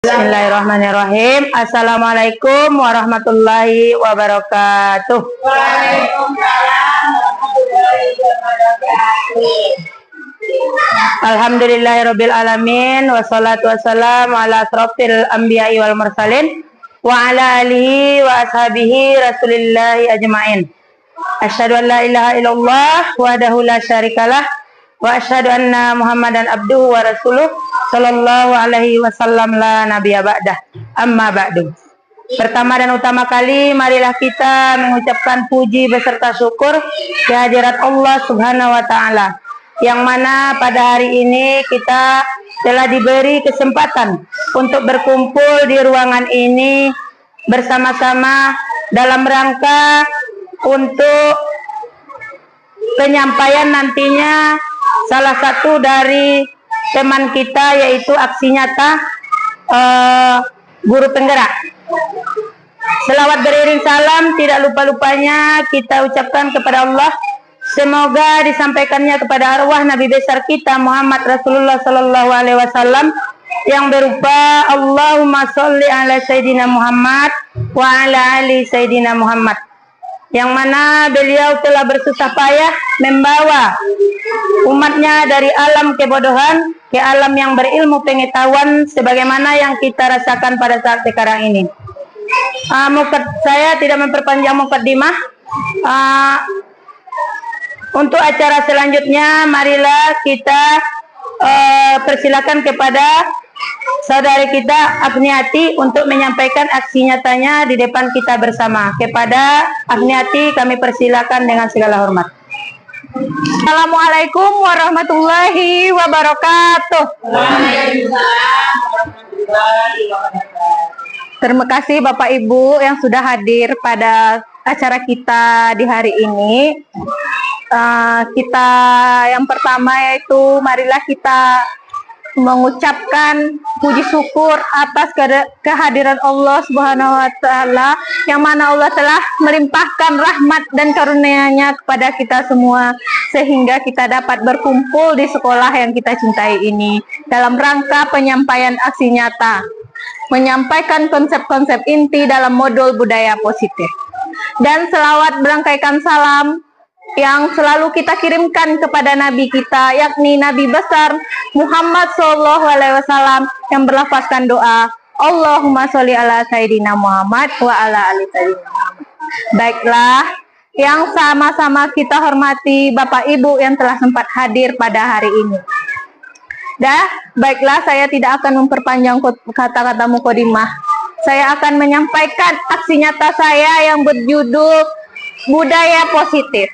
Bismillahirrahmanirrahim. Assalamualaikum warahmatullahi wabarakatuh. Waalaikumsalam warahmatullahi wabarakatuh. Alhamdulillahirabbil alamin wassalatu wassalamu ala asrofil anbiya'i wal mursalin wa ala alihi wa ashabihi rasulillahi ajmain. Asyhadu an la ilaha illallah wahdahu la syarikalah wa asyhadu anna Muhammadan abduhu wa rasuluh sallallahu alaihi wasallam la nabiyya ba'dah. Amma ba'du. Pertama dan utama kali marilah kita mengucapkan puji beserta syukur kehadirat Allah Subhanahu wa taala, yang mana pada hari ini kita telah diberi kesempatan untuk berkumpul di ruangan ini bersama-sama dalam rangka untuk penyampaian nantinya salah satu dari teman kita, yaitu aksi nyata guru penggerak. Selawat beriring salam tidak lupa-lupanya kita ucapkan kepada Allah, semoga disampaikannya kepada arwah Nabi besar kita Muhammad Rasulullah Sallallahu Alaihi Wasallam yang berupa Allahumma sholli ala Sayyidina Muhammad wa ala ali Sayyidina Muhammad, yang mana beliau telah bersusah payah membawa umatnya dari alam kebodohan ke alam yang berilmu pengetahuan sebagaimana yang kita rasakan pada saat sekarang ini. Saya tidak memperpanjang mukaddimah. Untuk acara selanjutnya marilah kita persilakan kepada saudari kita Agniati untuk menyampaikan aksi nyatanya di depan kita bersama. Kepada Agniati kami persilakan dengan segala hormat. Assalamualaikum warahmatullahi wabarakatuh. Terima kasih Bapak Ibu yang sudah hadir pada acara kita di hari ini. Kita yang pertama yaitu marilah kita mengucapkan puji syukur atas kehadiran Allah Subhanahu wa taala, yang mana Allah telah melimpahkan rahmat dan karunia-Nya kepada kita semua sehingga kita dapat berkumpul di sekolah yang kita cintai ini dalam rangka penyampaian aksi nyata, menyampaikan konsep-konsep inti dalam modul budaya positif. Dan selawat berangkaikan salam yang selalu kita kirimkan kepada Nabi kita, yakni Nabi besar Muhammad Sallallahu Alaihi Wasallam, yang berlafazkan doa Allahumma sholli ala Sayyidina Muhammad wa ala ali Sayyidina Muhammad. Baiklah, yang sama-sama kita hormati Bapak Ibu yang telah sempat hadir pada hari ini. Baiklah, saya tidak akan memperpanjang kata-kata mukadimah. Saya akan menyampaikan aksi nyata saya yang berjudul budaya positif.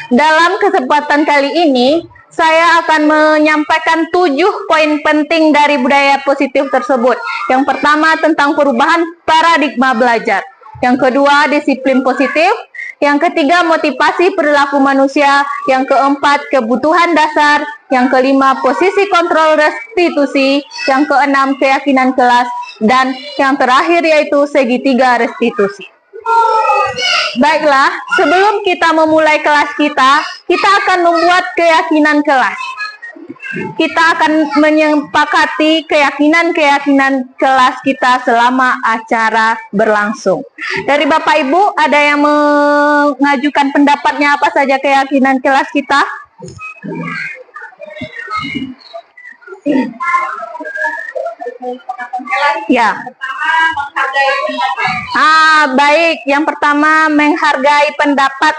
Dalam kesempatan kali ini, saya akan menyampaikan 7 poin penting dari budaya positif tersebut. Yang pertama tentang perubahan paradigma belajar. Yang kedua, disiplin positif. Yang ketiga, motivasi perilaku manusia. Yang keempat, kebutuhan dasar. Yang kelima, posisi kontrol restitusi. Yang keenam, keyakinan kelas. Dan yang terakhir yaitu segitiga restitusi. Baiklah, sebelum kita memulai kelas kita akan membuat keyakinan kelas. Kita akan menyepakati keyakinan-keyakinan kelas kita selama acara berlangsung. Dari Bapak Ibu, ada yang mengajukan pendapatnya apa saja keyakinan kelas kita? Ya. Baik. Yang pertama menghargai pendapat.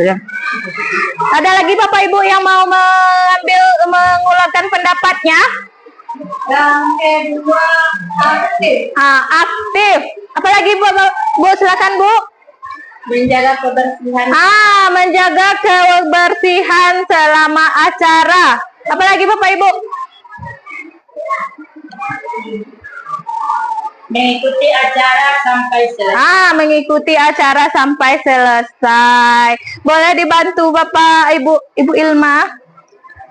Ya. Ada lagi Bapak Ibu yang mau mengeluarkan pendapatnya? Yang kedua, aktif. Aktif. Apalagi Bu, silakan Bu. Menjaga kebersihan. Menjaga kebersihan selama acara. Apalagi Bapak Ibu? Mengikuti acara sampai selesai. Mengikuti acara sampai selesai. Boleh dibantu Bapak Ibu Ilma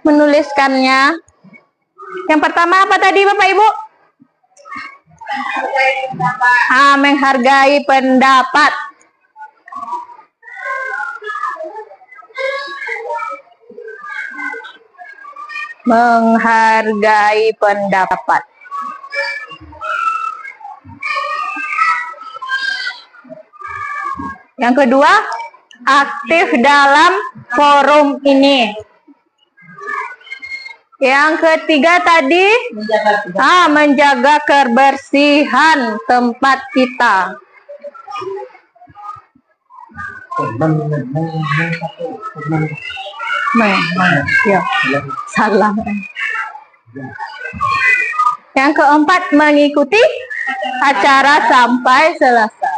menuliskannya. Yang pertama apa tadi Bapak Ibu? Menghargai pendapat. menghargai pendapat. Yang kedua, aktif dalam forum ini. Yang ketiga tadi, menjaga kebersihan tempat kita. Ya, salah. Yang keempat, mengikuti acara sampai selesai.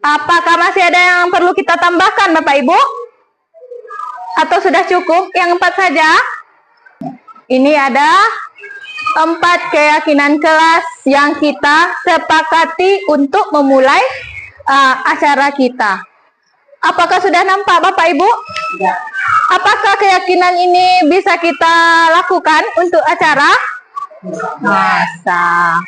Apakah masih ada yang perlu kita tambahkan, Bapak Ibu? Atau sudah cukup yang 4 saja? Ini ada 4 keyakinan kelas yang kita sepakati untuk memulai acara kita. Apakah sudah nampak, Bapak Ibu? Ya. Apakah keyakinan ini bisa kita lakukan untuk acara? Masa.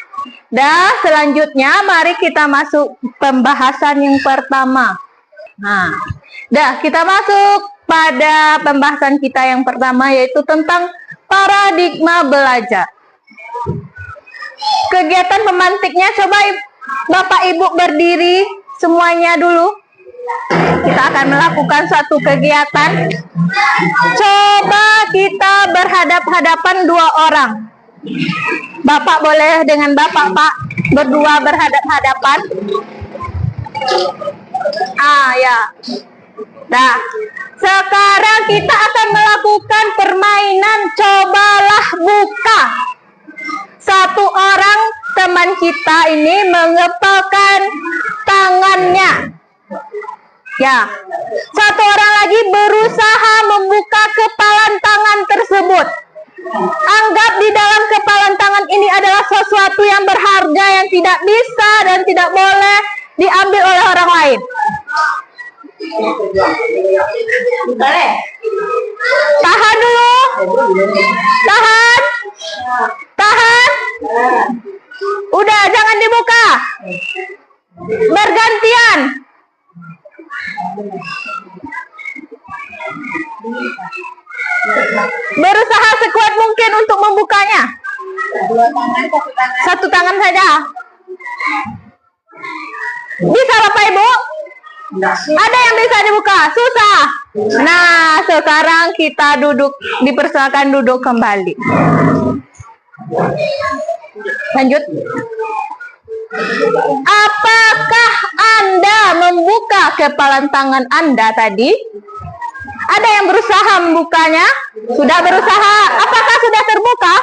Dan selanjutnya mari kita masuk pembahasan yang pertama. Nah, kita masuk pada pembahasan kita yang pertama, yaitu tentang paradigma belajar. Kegiatan pemantiknya, coba Bapak Ibu berdiri semuanya dulu. Kita akan melakukan suatu kegiatan. Coba kita berhadap-hadapan 2 orang. Bapak boleh dengan Bapak, Pak, berdua berhadap-hadapan. Ya. Nah, sekarang kita akan melakukan permainan cobalah buka. Satu orang teman kita ini mengepalkan tangannya. Ya. Satu orang lagi berusaha membuka kepalan tangan tersebut. Anggap di dalam kepalan tangan ini adalah sesuatu yang berharga yang tidak bisa dan tidak boleh diambil oleh orang lain. Tahan dulu. Tahan. Tahan. Udah, jangan dibuka. Bergantian. Berusaha sekuat mungkin untuk membukanya. Satu tangan saja. Bisa, Bapak Ibu? Ada yang bisa dibuka? Susah. Nah, sekarang kita dipersilakan duduk kembali. Lanjut. Apakah Anda membuka kepalan tangan Anda tadi? Ada yang berusaha membukanya? Sudah berusaha. Apakah sudah terbuka?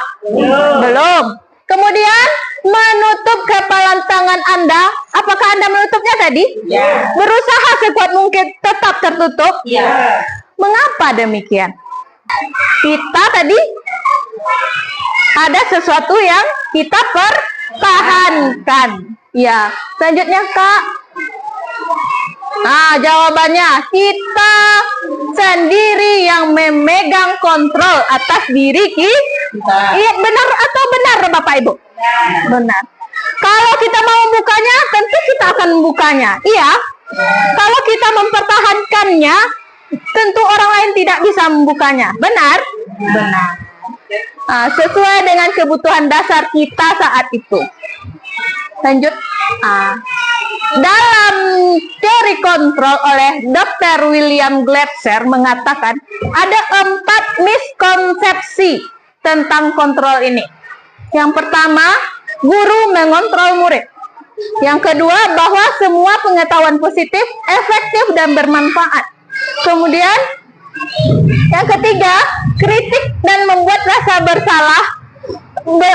Belum. Kemudian menutup kepalan tangan Anda. Apakah Anda menutupnya tadi? Ya. Berusaha sekuat mungkin tetap tertutup? Ya. Mengapa demikian? Kita tadi ada sesuatu yang kita pertahankan. Ya. Selanjutnya, Kak. Nah, jawabannya kita sendiri yang memegang kontrol atas diri kita. Iya, benar atau benar, Bapak Ibu? Benar. Kalau kita mau membukanya, tentu kita akan membukanya. Iya. Kalau kita mempertahankannya, tentu orang lain tidak bisa membukanya. Benar? Benar. Nah, sesuai dengan kebutuhan dasar kita saat itu. Lanjut. Dalam teori kontrol oleh Dr. William Glasser mengatakan ada 4 miskonsepsi tentang kontrol ini. Yang pertama, guru mengontrol murid. Yang kedua, bahwa semua pengetahuan positif, efektif, dan bermanfaat. Kemudian, yang ketiga, kritik dan membuat rasa bersalah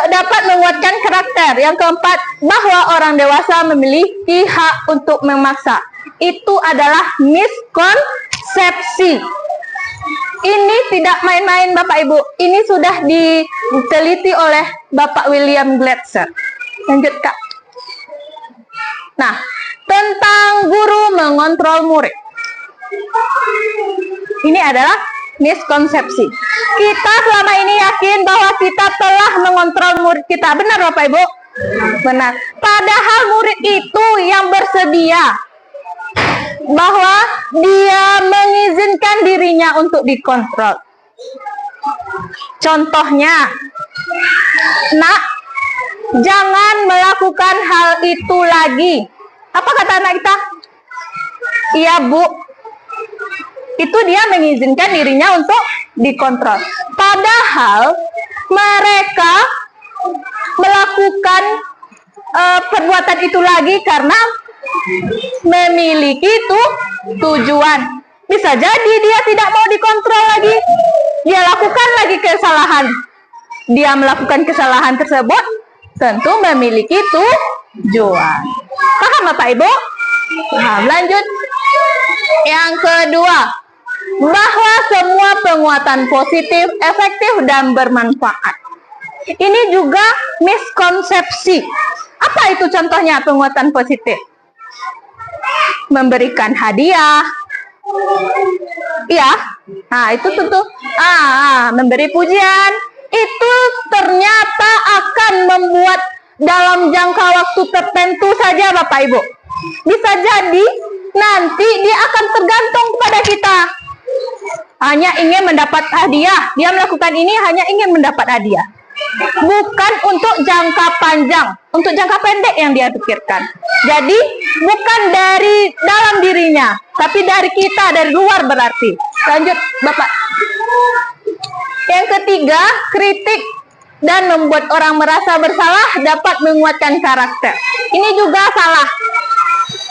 dapat menguatkan karakter. Yang keempat, bahwa orang dewasa memiliki hak untuk memaksa. Itu adalah miskonsepsi. Ini tidak main-main, Bapak Ibu. Ini sudah diteliti oleh Bapak William Glasser. Lanjut, Kak. Nah, tentang guru mengontrol murid. Ini adalah miskonsepsi. Kita selama ini yakin bahwa kita telah mengontrol murid kita. Benar, Bapak Ibu? Benar. Padahal murid itu yang bersedia bahwa dia mengizinkan dirinya untuk dikontrol. Contohnya, nak, jangan melakukan hal itu lagi. Apa kata anak kita? Iya, Bu. Itu dia mengizinkan dirinya untuk dikontrol. Padahal mereka melakukan perbuatan itu lagi karena memiliki tujuan. Bisa jadi dia tidak mau dikontrol lagi. Dia lakukan lagi kesalahan. Dia melakukan kesalahan tersebut tentu memiliki tujuan. Paham Bapak Ibu? Paham. Lanjut. Yang kedua, bahwa semua penguatan positif, efektif, dan bermanfaat. Ini juga miskonsepsi. Apa itu contohnya penguatan positif? Memberikan hadiah. Iya. Nah, itu tentu. Memberi pujian. Itu ternyata akan membuat dalam jangka waktu tertentu saja Bapak Ibu. Bisa jadi nanti dia akan tergantung kepada kita. Hanya ingin mendapat hadiah. Dia melakukan ini hanya ingin mendapat hadiah. Bukan untuk jangka panjang, untuk jangka pendek yang dia pikirkan. Jadi bukan dari dalam dirinya, tapi dari kita, dari luar berarti. Lanjut Bapak. Yang ketiga, kritik dan membuat orang merasa bersalah dapat menguatkan karakter. Ini juga salah.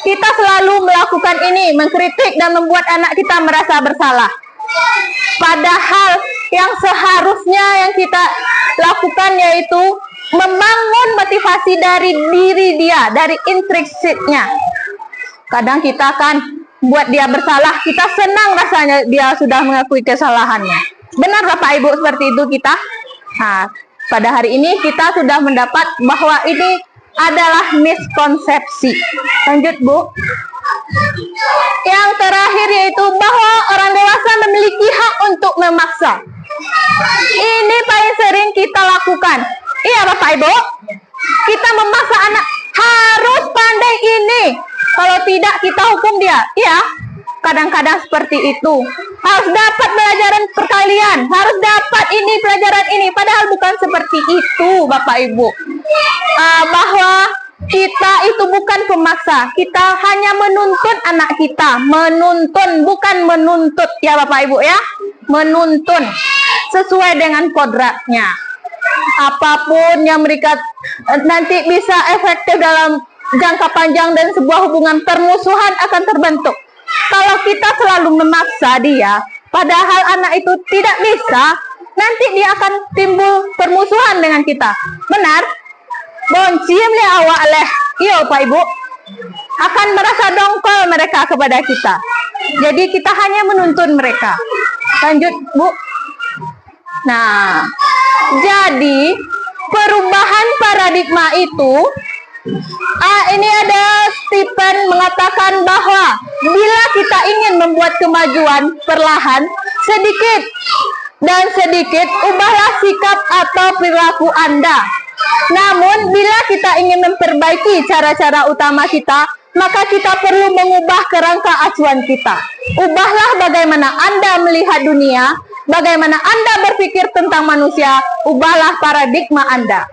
Kita selalu melakukan ini, mengkritik dan membuat anak kita merasa bersalah. Padahal yang seharusnya yang kita lakukan yaitu membangun motivasi dari diri dia, dari intrinsiknya. Kadang kita akan buat dia bersalah, kita senang rasanya dia sudah mengakui kesalahannya. Benar Bapak Ibu seperti itu kita? Nah, pada hari ini kita sudah mendapat bahwa ini adalah miskonsepsi. Lanjut Bu. Yang terakhir yaitu bahwa orang dewasa memiliki hak untuk memaksa. Ini paling sering kita lakukan. Iya Bapak Ibu, kita memaksa anak harus pandai ini. Kalau tidak kita hukum dia. Iya, kadang-kadang seperti itu. Harus dapat pelajaran perkalian, harus dapat ini pelajaran ini. Padahal bukan seperti itu Bapak Ibu. Bahwa kita itu bukan pemaksa, kita hanya menuntun anak kita, menuntun bukan menuntut ya Bapak Ibu ya, menuntun sesuai dengan kodratnya. Apapun yang mereka nanti bisa efektif dalam jangka panjang dan sebuah hubungan permusuhan akan terbentuk. Kalau kita selalu memaksa dia, padahal anak itu tidak bisa, nanti dia akan timbul permusuhan dengan kita. Benar? Boncim le awak leh. Iya Pak Ibu. Akan merasa dongkol mereka kepada kita. Jadi kita hanya menuntun mereka. Lanjut Bu. Nah, jadi perubahan paradigma itu ini ada Stephen mengatakan bahwa bila kita ingin membuat kemajuan perlahan, sedikit dan sedikit ubahlah sikap atau perilaku Anda. Namun bila kita ingin memperbaiki cara-cara utama kita, maka kita perlu mengubah kerangka acuan kita. Ubahlah bagaimana Anda melihat dunia, bagaimana Anda berpikir tentang manusia, ubahlah paradigma Anda.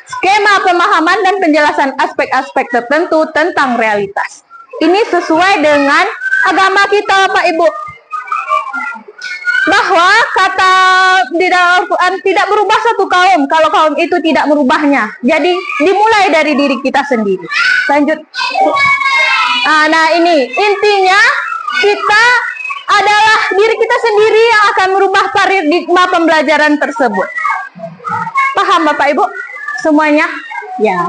Skema pemahaman dan penjelasan aspek-aspek tertentu tentang realitas. Ini sesuai dengan agama kita Bapak Ibu. Bahwa kata di dalam Al-Quran tidak berubah satu kaum kalau kaum itu tidak merubahnya. Jadi dimulai dari diri kita sendiri. Lanjut. Nah ini intinya kita adalah diri kita sendiri yang akan merubah paradigma pembelajaran tersebut. Paham Bapak Ibu semuanya? Ya.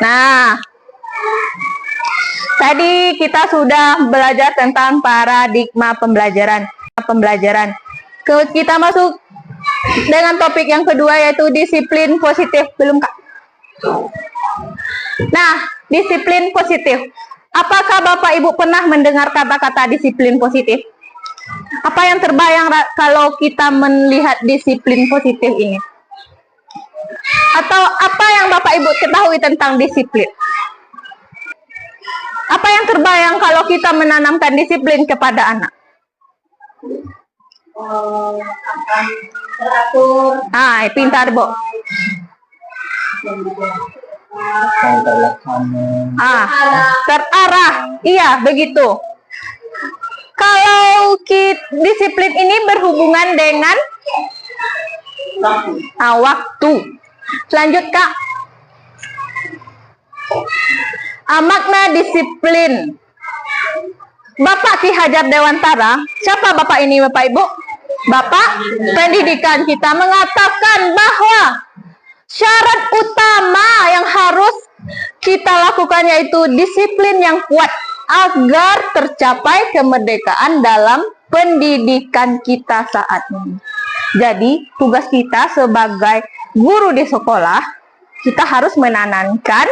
Nah, tadi kita sudah belajar tentang paradigma pembelajaran. Kita masuk dengan topik yang kedua yaitu disiplin positif. Belum Kak? Nah, disiplin positif. Apakah Bapak Ibu pernah mendengar kata-kata disiplin positif? Apa yang terbayang kalau kita melihat disiplin positif ini? Atau apa yang Bapak Ibu ketahui tentang disiplin? Apa yang terbayang kalau kita menanamkan disiplin kepada anak? Akan teratur. Pintar, Bu. Terarah. Iya, begitu. Kalau disiplin ini berhubungan dengan waktu. Lanjut, Kak. Makna disiplin. Bapak Ki Hajar Dewantara, siapa Bapak ini, Bapak Ibu? Bapak pendidikan kita mengatakan bahwa syarat utama yang harus kita lakukan yaitu disiplin yang kuat agar tercapai kemerdekaan dalam pendidikan kita saat ini. Jadi, tugas kita sebagai guru di sekolah, kita harus menanamkan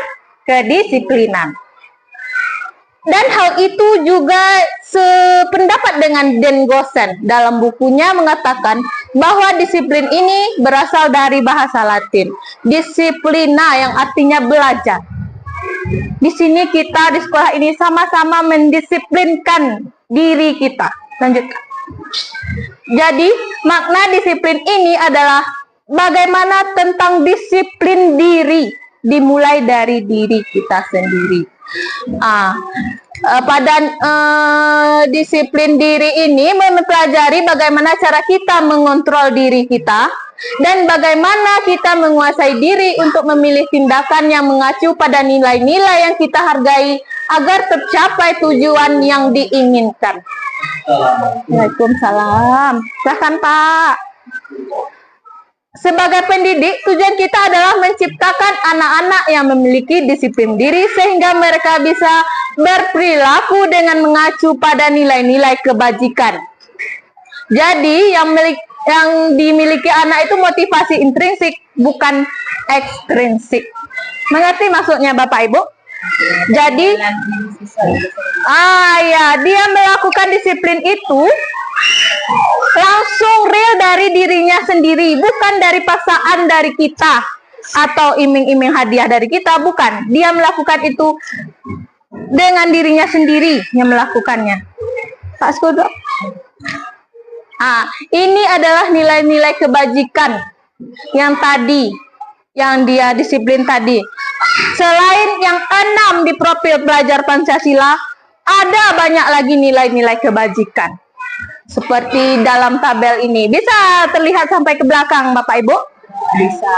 kedisiplinan. Dan hal itu juga sependapat dengan Den Goosen. Dalam bukunya mengatakan bahwa disiplin ini berasal dari bahasa Latin. Disiplina yang artinya belajar. Di sini kita di sekolah ini sama-sama mendisiplinkan diri kita. Lanjutkan. Jadi makna disiplin ini adalah bagaimana tentang disiplin diri. Dimulai dari diri kita sendiri. Pada disiplin diri ini mempelajari bagaimana cara kita mengontrol diri kita dan bagaimana kita menguasai diri untuk memilih tindakan yang mengacu pada nilai-nilai yang kita hargai agar tercapai tujuan yang diinginkan. Waalaikumsalam. Silahkan, Pak. Sebagai pendidik, tujuan kita adalah menciptakan anak-anak yang memiliki disiplin diri sehingga mereka bisa berperilaku dengan mengacu pada nilai-nilai kebajikan. Jadi, yang dimiliki anak itu motivasi intrinsik, bukan ekstrinsik. Mengerti maksudnya Bapak Ibu? Jadi, dia melakukan disiplin itu langsung real dari dirinya sendiri, bukan dari paksaan dari kita atau iming-iming hadiah dari kita, bukan. Dia melakukan itu dengan dirinya sendiri yang melakukannya. Pak Skudo. Ini adalah nilai-nilai kebajikan yang tadi, yang dia disiplin tadi. Selain yang 6 di profil pelajar Pancasila, ada banyak lagi nilai-nilai kebajikan. Seperti dalam tabel ini. Bisa terlihat sampai ke belakang, Bapak Ibu? Bisa.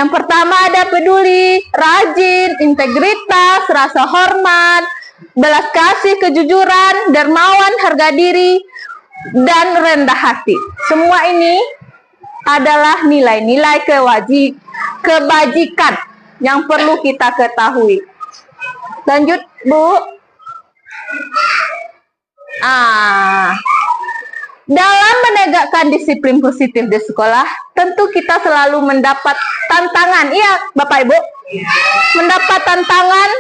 Yang pertama ada peduli, rajin, integritas, rasa hormat, belas kasih, kejujuran, dermawan, harga diri, dan rendah hati. Semua ini adalah nilai-nilai kebajikan yang perlu kita ketahui. Lanjut, Bu. Dalam menegakkan disiplin positif di sekolah, tentu kita selalu mendapat tantangan. Iya, Bapak Ibu. Mendapat tantangan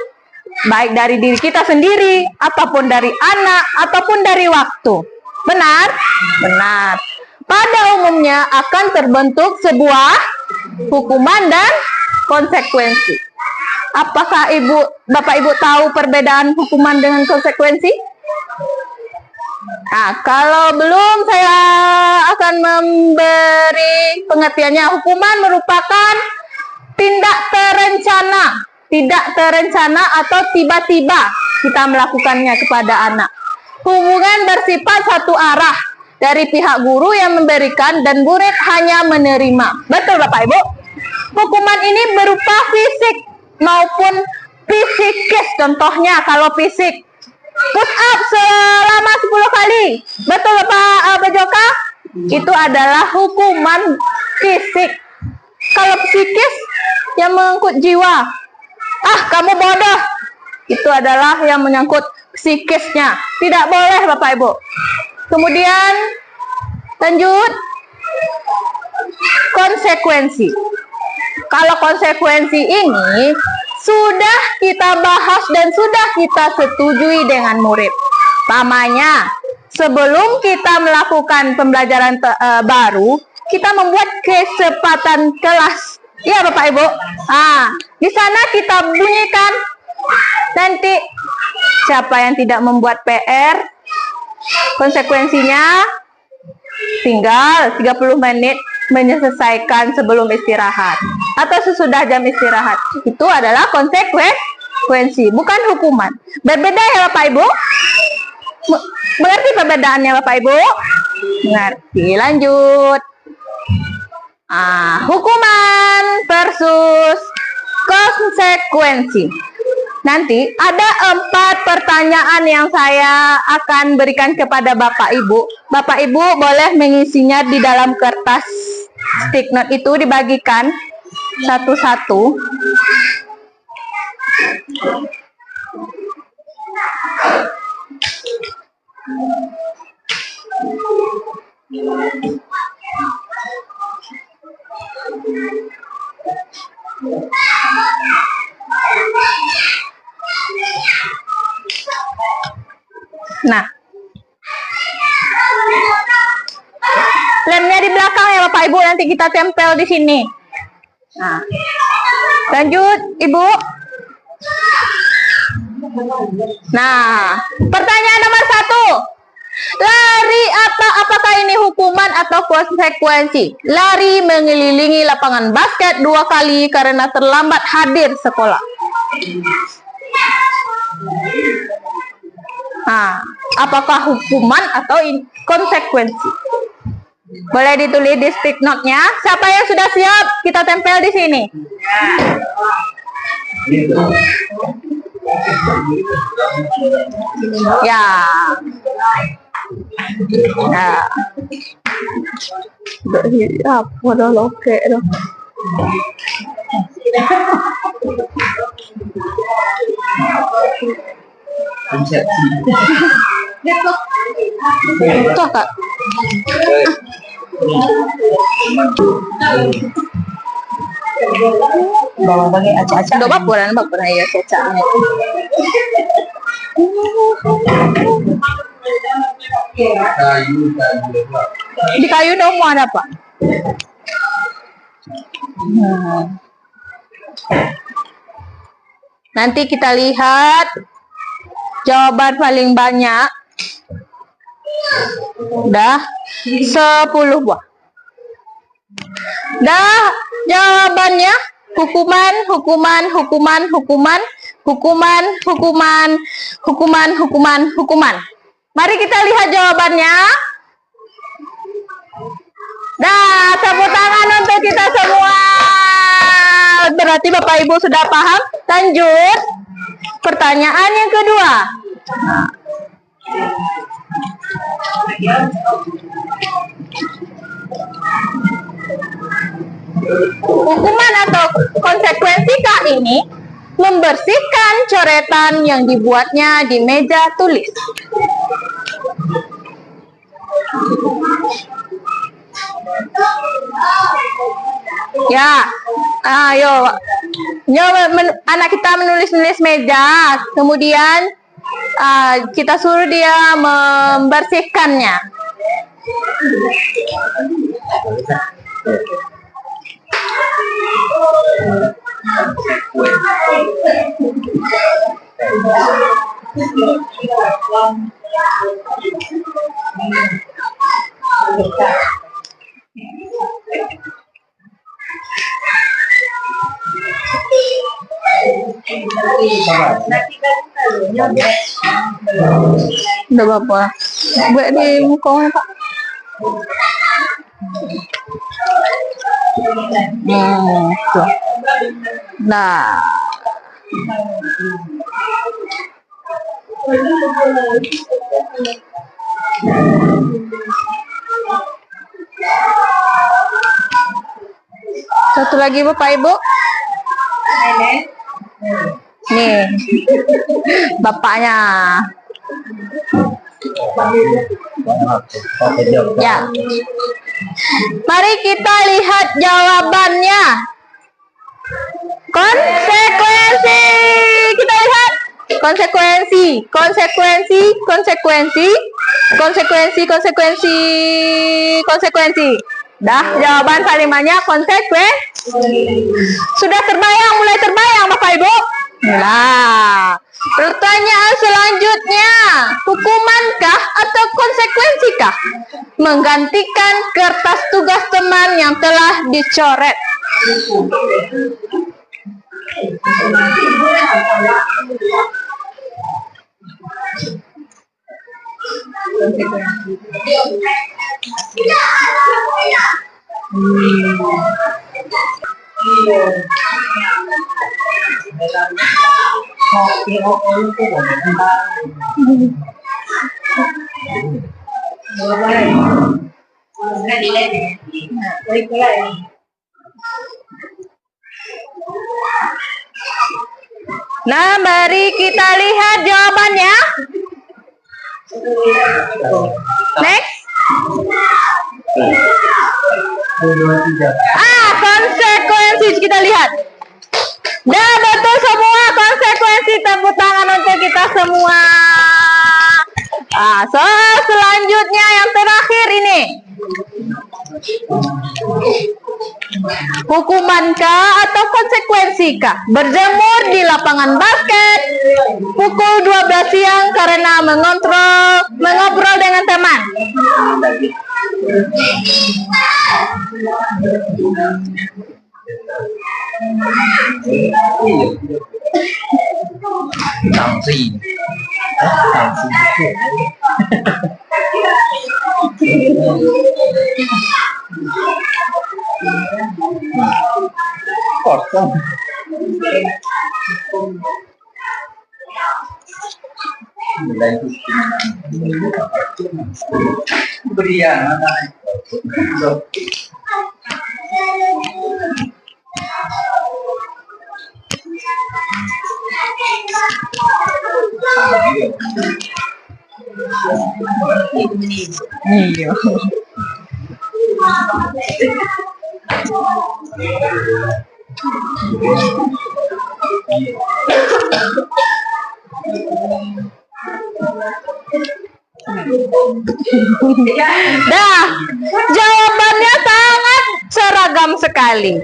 baik dari diri kita sendiri, ataupun dari anak, ataupun dari waktu. Benar? Benar. Pada umumnya akan terbentuk sebuah hukuman dan konsekuensi. Apakah Bapak Ibu tahu perbedaan hukuman dengan konsekuensi? Kalau belum, saya akan memberi pengertiannya. Hukuman merupakan tindak terencana atau tiba-tiba kita melakukannya kepada anak. Hubungan bersifat satu arah dari pihak guru yang memberikan dan murid hanya menerima. Betul, Bapak Ibu? Hukuman ini berupa fisik maupun psikis. Contohnya kalau fisik, push up selama 10 kali. Betul, Pak Bajoka? Itu adalah hukuman fisik. Kalau psikis yang menyangkut jiwa, kamu bodoh, itu adalah yang menyangkut psikisnya. Tidak boleh, Bapak Ibu. Kemudian lanjut, konsekuensi. Kalau konsekuensi ini sudah kita bahas dan sudah kita setujui dengan murid. Pamannya, sebelum kita melakukan pembelajaran baru, kita membuat kesepakatan kelas. Iya, Bapak Ibu. Di sana kita bunyikan nanti Siapa yang tidak membuat PR, konsekuensinya tinggal 30 menit menyelesaikan sebelum istirahat atau sesudah jam istirahat. Itu adalah konsekuensi, bukan hukuman. Berbeda ya Bapak Ibu? Mengerti perbedaannya Bapak Ibu? Mengerti. Lanjut. Hukuman versus konsekuensi. Nanti ada 4 pertanyaan yang saya akan berikan kepada Bapak Ibu. Bapak Ibu boleh mengisinya di dalam kertas stick note itu, dibagikan satu-satu. Nah, lemnya di belakang ya Bapak Ibu, nanti kita tempel di sini. Nah, lanjut Ibu. Nah, pertanyaan nomor 1. Lari apakah ini hukuman atau konsekuensi? Lari mengelilingi lapangan basket 2 kali karena terlambat hadir sekolah. Apakah hukuman atau konsekuensi? Boleh ditulis di stick note-nya. Siapa yang sudah siap? Kita tempel di sini. Ya. Nah. Apa dah loke dah. Itu Kak. Bawa bagi acak-acak. Udah bapuran ya cacanya. Di kayu dong mau ada Pak? Nanti kita lihat jawaban paling banyak. Udah 10 buah. Dah jawabannya hukuman. Mari kita lihat jawabannya. Dah, tepuk tangan untuk kita semua. Berarti Bapak Ibu sudah paham. Lanjut. Pertanyaan yang kedua. Hukuman atau konsekuensikah ini membersihkan coretan yang dibuatnya di meja tulis? Ya, ayo anak kita menulis meja, kemudian kita suruh dia membersihkannya. Udah Bapak, buat di muka Pak. Tuh. Nah, satu lagi Bapak Ibu. Nih, bapaknya. Ya. Mari kita lihat jawabannya. Konsekuensi. Kita lihat konsekuensi. Dah, jawaban paling banyak konsekuensi. Sudah terbayang, mulai terbayang Bapak Ibu? Nah, Pertanyaan selanjutnya, hukumankah atau konsekuensikah menggantikan kertas tugas teman yang telah dicoret? Nah, mari kita lihat jawabannya. Next. Konsekuensi kita lihat. Dah betul semua konsekuensi, tepuk tangan untuk kita semua. Soal selanjutnya yang terakhir ini. Hukumankah atau konsekuensikah berjemur di lapangan basket pukul 12 siang karena mengobrol dengan teman? Sanksi. Kosong. Berian. Iya. Dah, jawabannya sangat seragam sekali.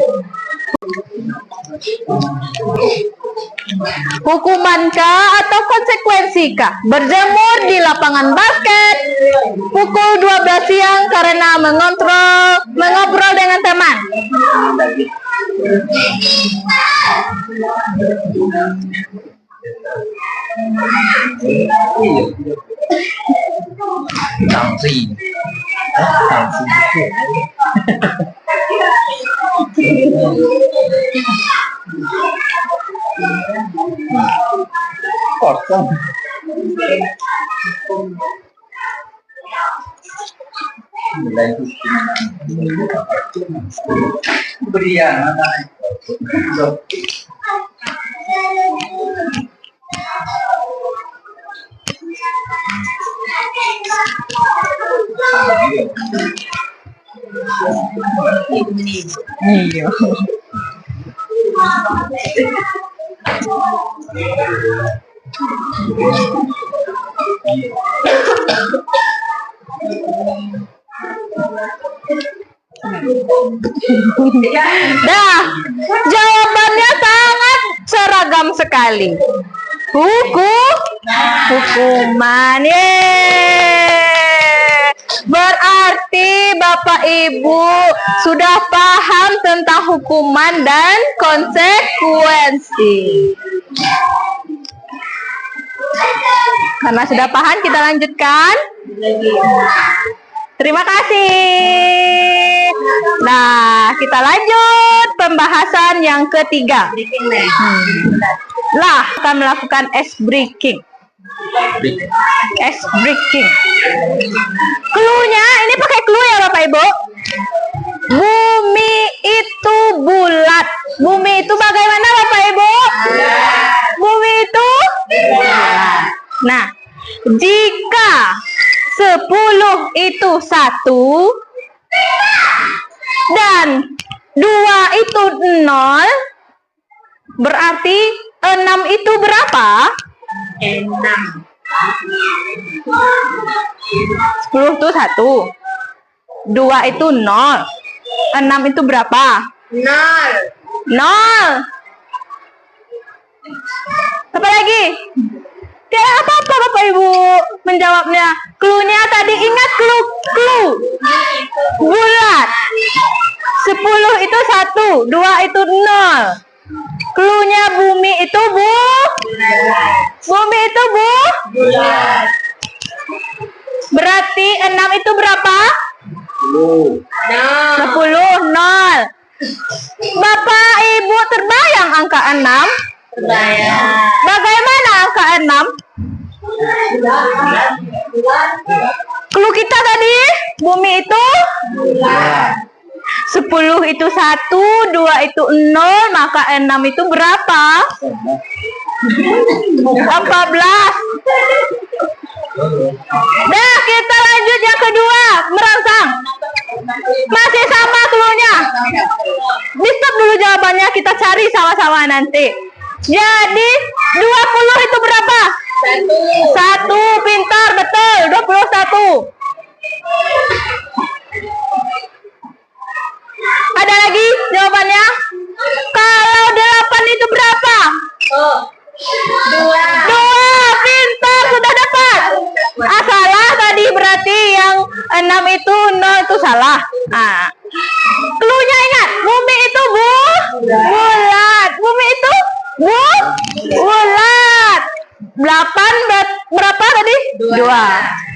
Hukumankah atau konsekuensikah berjemur di lapangan basket pukul 12 siang karena mengobrol dengan teman? Sanksi. Kosong. Berian. Iya. Dah, jawabannya sangat seragam sekali. Hukuman. Berarti Bapak Ibu sudah paham tentang hukuman dan konsekuensi. Karena sudah paham, kita lanjutkan. Terima kasih. Nah, kita lanjut pembahasan yang ketiga. Lah, akan melakukan ice breaking. Ice breaking. Cluenya, ini pakai clue ya Bapak Ibu. Bumi itu bulat. Bumi itu bagaimana Bapak Ibu? Bumi itu bulat. Nah, jika 10 itu 1 dan 2 itu 0, berarti 6 itu berapa? 6. 10 itu 1, 2 itu 0, 6 itu berapa? 0. 0. Apa lagi? lagi. Tidak apa-apa Bapak Ibu menjawabnya. Cluenya tadi ingat clue. Bulat. 10 itu 1, 2 itu 0. Cluenya bumi itu Bumi itu bulat. Berarti 6 itu berapa? 10, 0. Bapak Ibu terbayang angka 6? Terbayang. Bagaimana angka 6? Clue kita tadi, bumi itu 10 itu 1, 2 itu 0, maka 6 itu berapa? 14. Nah, kita lanjut yang kedua, merangsang. Masih sama cluenya. Di stop dulu jawabannya, kita cari sama-sama nanti. Jadi 20 itu berapa? 1, pintar, betul. 21. Ada lagi jawabannya? Kalau 8 itu berapa? 2, pintar, sudah dapat. Salah tadi, berarti yang 6 itu 0 itu salah. Cluenya ingat, bumi itu bulat. Bumi itu bulat. 8 berapa tadi? 2.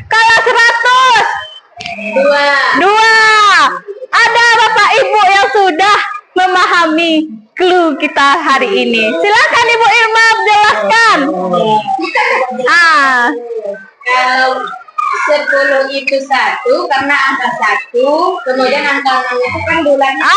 Kalau 100? 2. Ada Bapak Ibu yang sudah memahami clue kita hari ini. Silakan Ibu Irma jelaskan. Kalau 10 itu 1 karena angka 1, kemudian angka 6 itu kan bulatnya.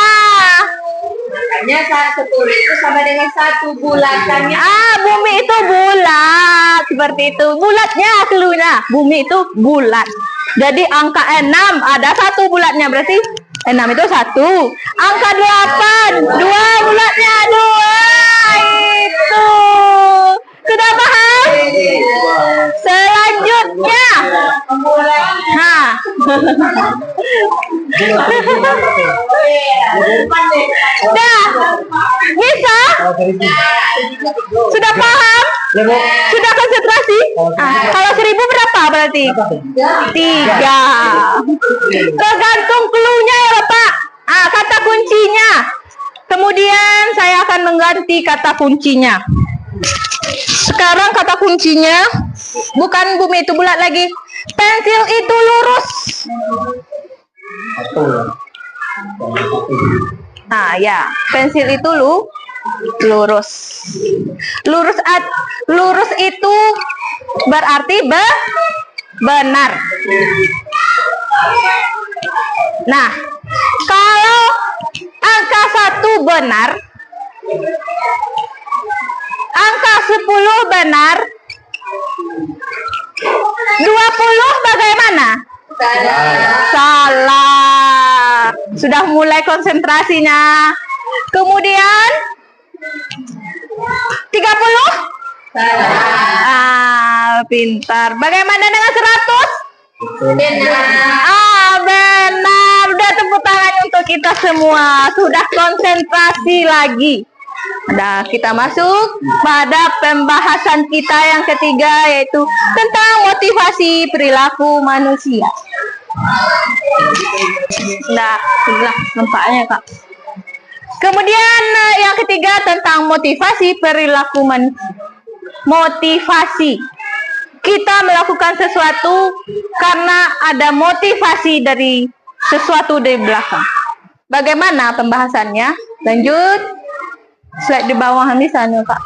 Makanya 10 itu sama dengan 1 bulatannya. Bumi itu bulat. Seperti itu. Bulatnya cluenya. Bumi itu bulat. Jadi angka 6 ada 1 bulatnya, berarti 6 itu 1. Angka 8, 2 bulatnya, 2 itu. Sudah paham? Selanjutnya. Dah. Bisa? Sudah paham? Sudah konsentrasi? Kalau 1000 berapa berarti? 3. Tergantung cluenya ya Bapak. Kata kuncinya. Kemudian saya akan mengganti kata kuncinya. Sekarang kata kuncinya bukan bumi itu bulat lagi. Pensil itu lurus. Ya, pensil itu lurus. Lurus itu berarti benar. Nah, kalau angka 1 benar, angka 10 benar, 20 bagaimana? Salah. Sudah mulai konsentrasinya. Kemudian 30? Salah. Pintar. Bagaimana dengan 100? Benar. Udah tepuk tangan untuk kita semua. Sudah konsentrasi lagi. Nah, kita masuk pada pembahasan kita yang ketiga, yaitu tentang motivasi perilaku manusia. Nah, sudah nampaknya Kak. Kemudian yang ketiga tentang motivasi perilaku manusia. Motivasi. Kita melakukan sesuatu karena ada motivasi dari sesuatu di belakang. Bagaimana pembahasannya? Lanjut. Slide di bawah ini sana Kak.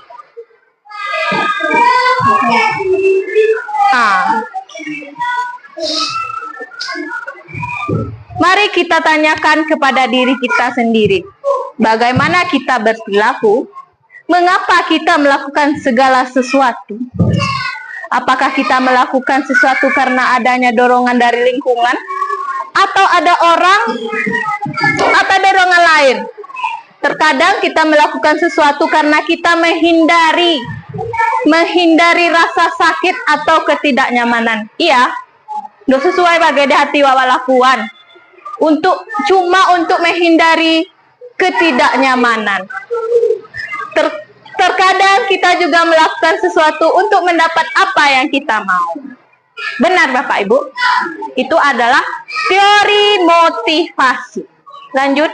Mari kita tanyakan kepada diri kita sendiri. Bagaimana kita berperilaku? Mengapa kita melakukan segala sesuatu? Apakah kita melakukan sesuatu karena adanya dorongan dari lingkungan? Atau ada orang? Atau dorongan lain? Terkadang kita melakukan sesuatu karena kita menghindari rasa sakit atau ketidaknyamanan. Iya, udah sesuai bagai di hati wawa lakuan. Cuma untuk menghindari ketidaknyamanan. Terkadang Terkadang kita juga melakukan sesuatu untuk mendapat apa yang kita mau. Benar Bapak Ibu? Itu adalah teori motivasi. Lanjut.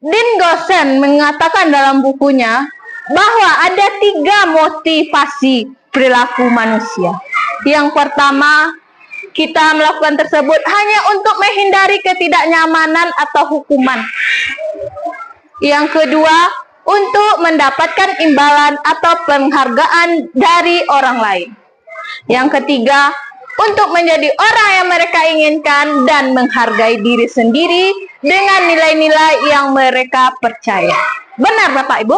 Dean Goosen mengatakan dalam bukunya bahwa ada 3 motivasi perilaku manusia. Yang pertama, kita melakukan tersebut hanya untuk menghindari ketidaknyamanan atau hukuman. Yang kedua, untuk mendapatkan imbalan atau penghargaan dari orang lain. Yang ketiga, untuk menjadi orang yang mereka inginkan dan menghargai diri sendiri dengan nilai-nilai yang mereka percaya. Benar Bapak Ibu?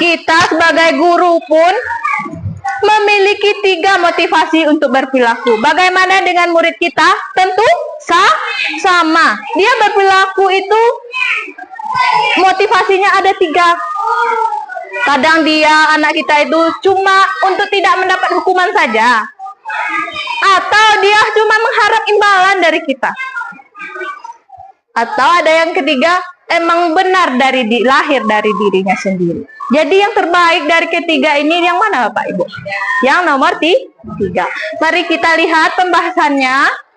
Kita sebagai guru pun memiliki 3 motivasi untuk berperilaku. Bagaimana dengan murid kita? Tentu sama. Dia berperilaku itu motivasinya ada 3. Kadang anak kita itu cuma untuk tidak mendapat hukuman saja, atau dia cuma mengharap imbalan dari kita, atau ada yang ketiga, emang benar lahir dari dirinya sendiri. Jadi yang terbaik dari ketiga ini yang mana Bapak Ibu? Yang nomor 3. Mari kita lihat pembahasannya.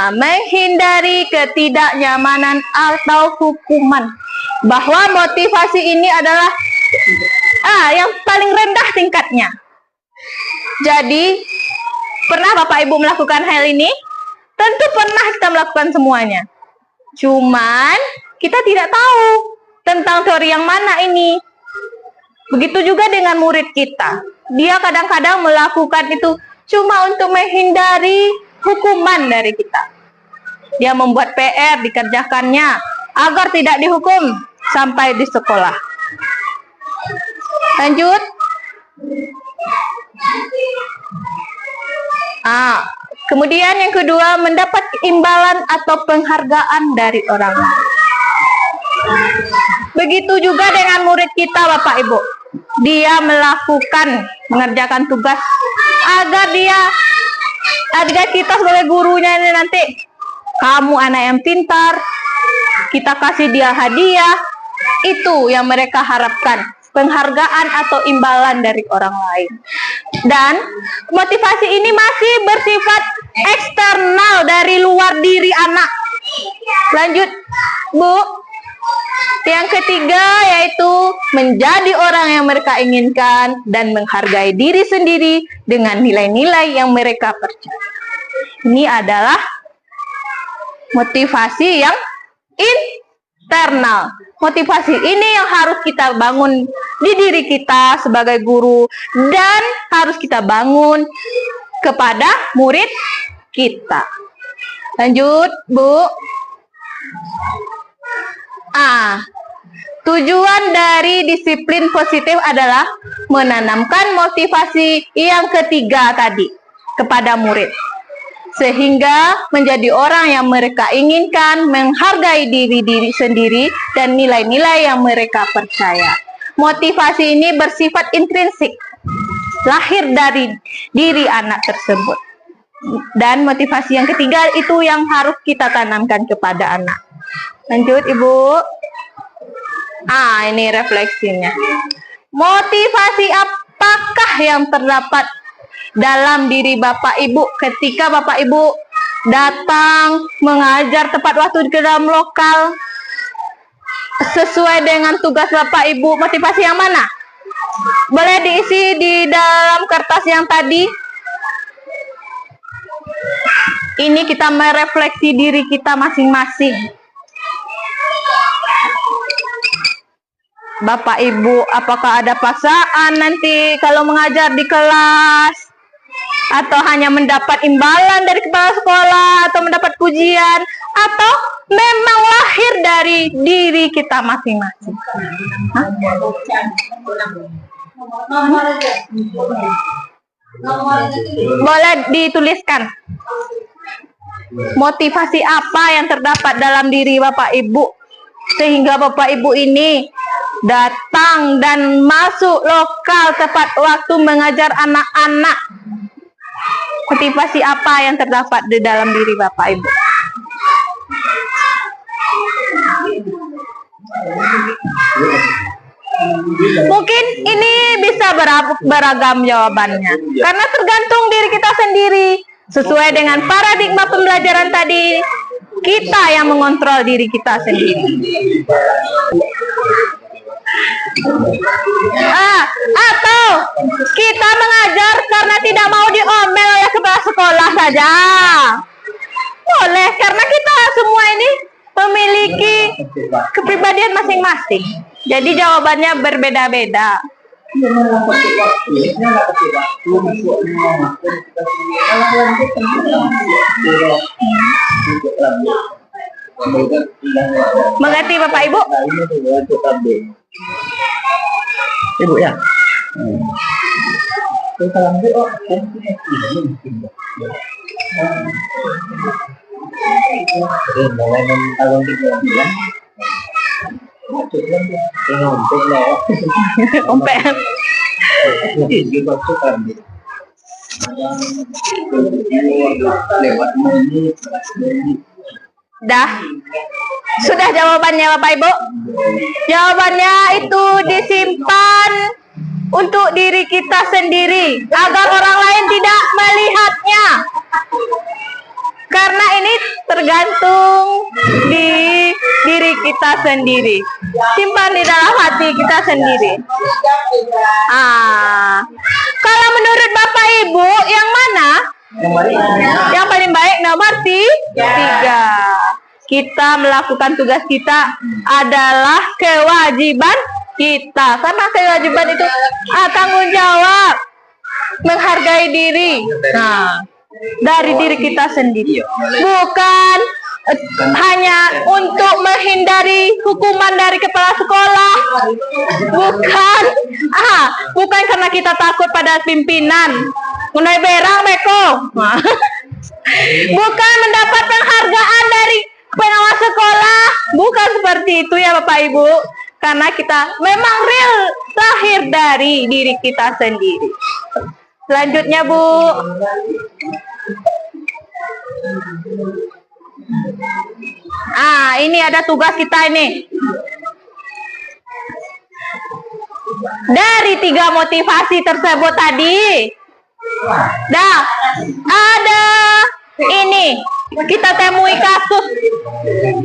Menghindari ketidaknyamanan atau hukuman. Bahwa motivasi ini adalah yang paling rendah tingkatnya. Jadi, pernah Bapak Ibu melakukan hal ini? Tentu pernah kita melakukan semuanya. Cuman, kita tidak tahu tentang teori yang mana ini. Begitu juga dengan murid kita. Dia kadang-kadang melakukan itu cuma untuk menghindari hukuman dari kita. Dia membuat PR, dikerjakannya agar tidak dihukum sampai di sekolah. Lanjut. Kemudian yang kedua, mendapat imbalan atau penghargaan dari orang lain. Begitu juga dengan murid kita Bapak Ibu. Dia mengerjakan tugas agar kita sebagai gurunya ini nanti, kamu anak yang pintar, kita kasih dia hadiah. Itu yang mereka harapkan, penghargaan atau imbalan dari orang lain. Dan motivasi ini masih bersifat eksternal, dari luar diri anak. Lanjut Bu. Yang ketiga yaitu menjadi orang yang mereka inginkan dan menghargai diri sendiri dengan nilai-nilai yang mereka percaya. Ini adalah motivasi yang internal. Motivasi ini yang harus kita bangun di diri kita sebagai guru dan harus kita bangun kepada murid kita. Lanjut, Bu. Tujuan dari disiplin positif adalah menanamkan motivasi yang ketiga tadi kepada murid, sehingga menjadi orang yang mereka inginkan, menghargai diri sendiri dan nilai-nilai yang mereka percaya. Motivasi ini bersifat intrinsik, lahir dari diri anak tersebut. Dan motivasi yang ketiga itu yang harus kita tanamkan kepada anak. Lanjut Ibu. Ini refleksinya. Motivasi apakah yang terdapat dalam diri Bapak Ibu ketika Bapak Ibu datang mengajar tepat waktu di dalam lokal sesuai dengan tugas Bapak Ibu? Motivasi yang mana? Boleh diisi di dalam kertas yang tadi. Ini kita merefleksi diri kita masing-masing. Bapak Ibu, apakah ada paksaan nanti kalau mengajar di kelas? Atau hanya mendapat imbalan dari kepala sekolah? Atau mendapat pujian? Atau memang lahir dari diri kita masing-masing? Boleh dituliskan. Motivasi apa yang terdapat dalam diri Bapak Ibu sehingga Bapak Ibu ini datang dan masuk lokal tepat waktu mengajar anak-anak? Motivasi apa yang terdapat di dalam diri Bapak Ibu? Mungkin ini bisa beragam jawabannya. Karena tergantung diri kita sendiri. Sesuai dengan paradigma pembelajaran tadi, kita yang mengontrol diri kita sendiri. Atau kita mengajar karena tidak mau diomel oleh kepala sekolah saja. Boleh, karena kita semua ini memiliki kepribadian masing-masing. Jadi jawabannya berbeda-beda. Mengerti Bapak Ibu? Ibu ya. Dah. Sudah jawabannya Bapak Ibu? Jawabannya itu disimpan untuk diri kita sendiri agar orang lain tidak melihatnya. Karena ini tergantung di diri kita sendiri. Simpan di dalam hati kita sendiri. Kalau menurut Bapak Ibu yang mana? Yang paling baik nomor 3. Kita melakukan tugas kita adalah kewajiban kita. Karena kewajiban itu tanggung jawab, menghargai diri. Dari diri kita sendiri. Bukan hanya untuk menghindari hukuman dari kepala sekolah. Bukan karena kita takut pada pimpinan. Unai berang beko. Bukan mendapat penghargaan dari pengawas sekolah. Bukan seperti itu ya Bapak Ibu. Karena kita memang real lahir dari diri kita sendiri. Selanjutnya Bu. Ini ada tugas kita ini. Dari 3 motivasi tersebut tadi, ada ini. Kita temui kasus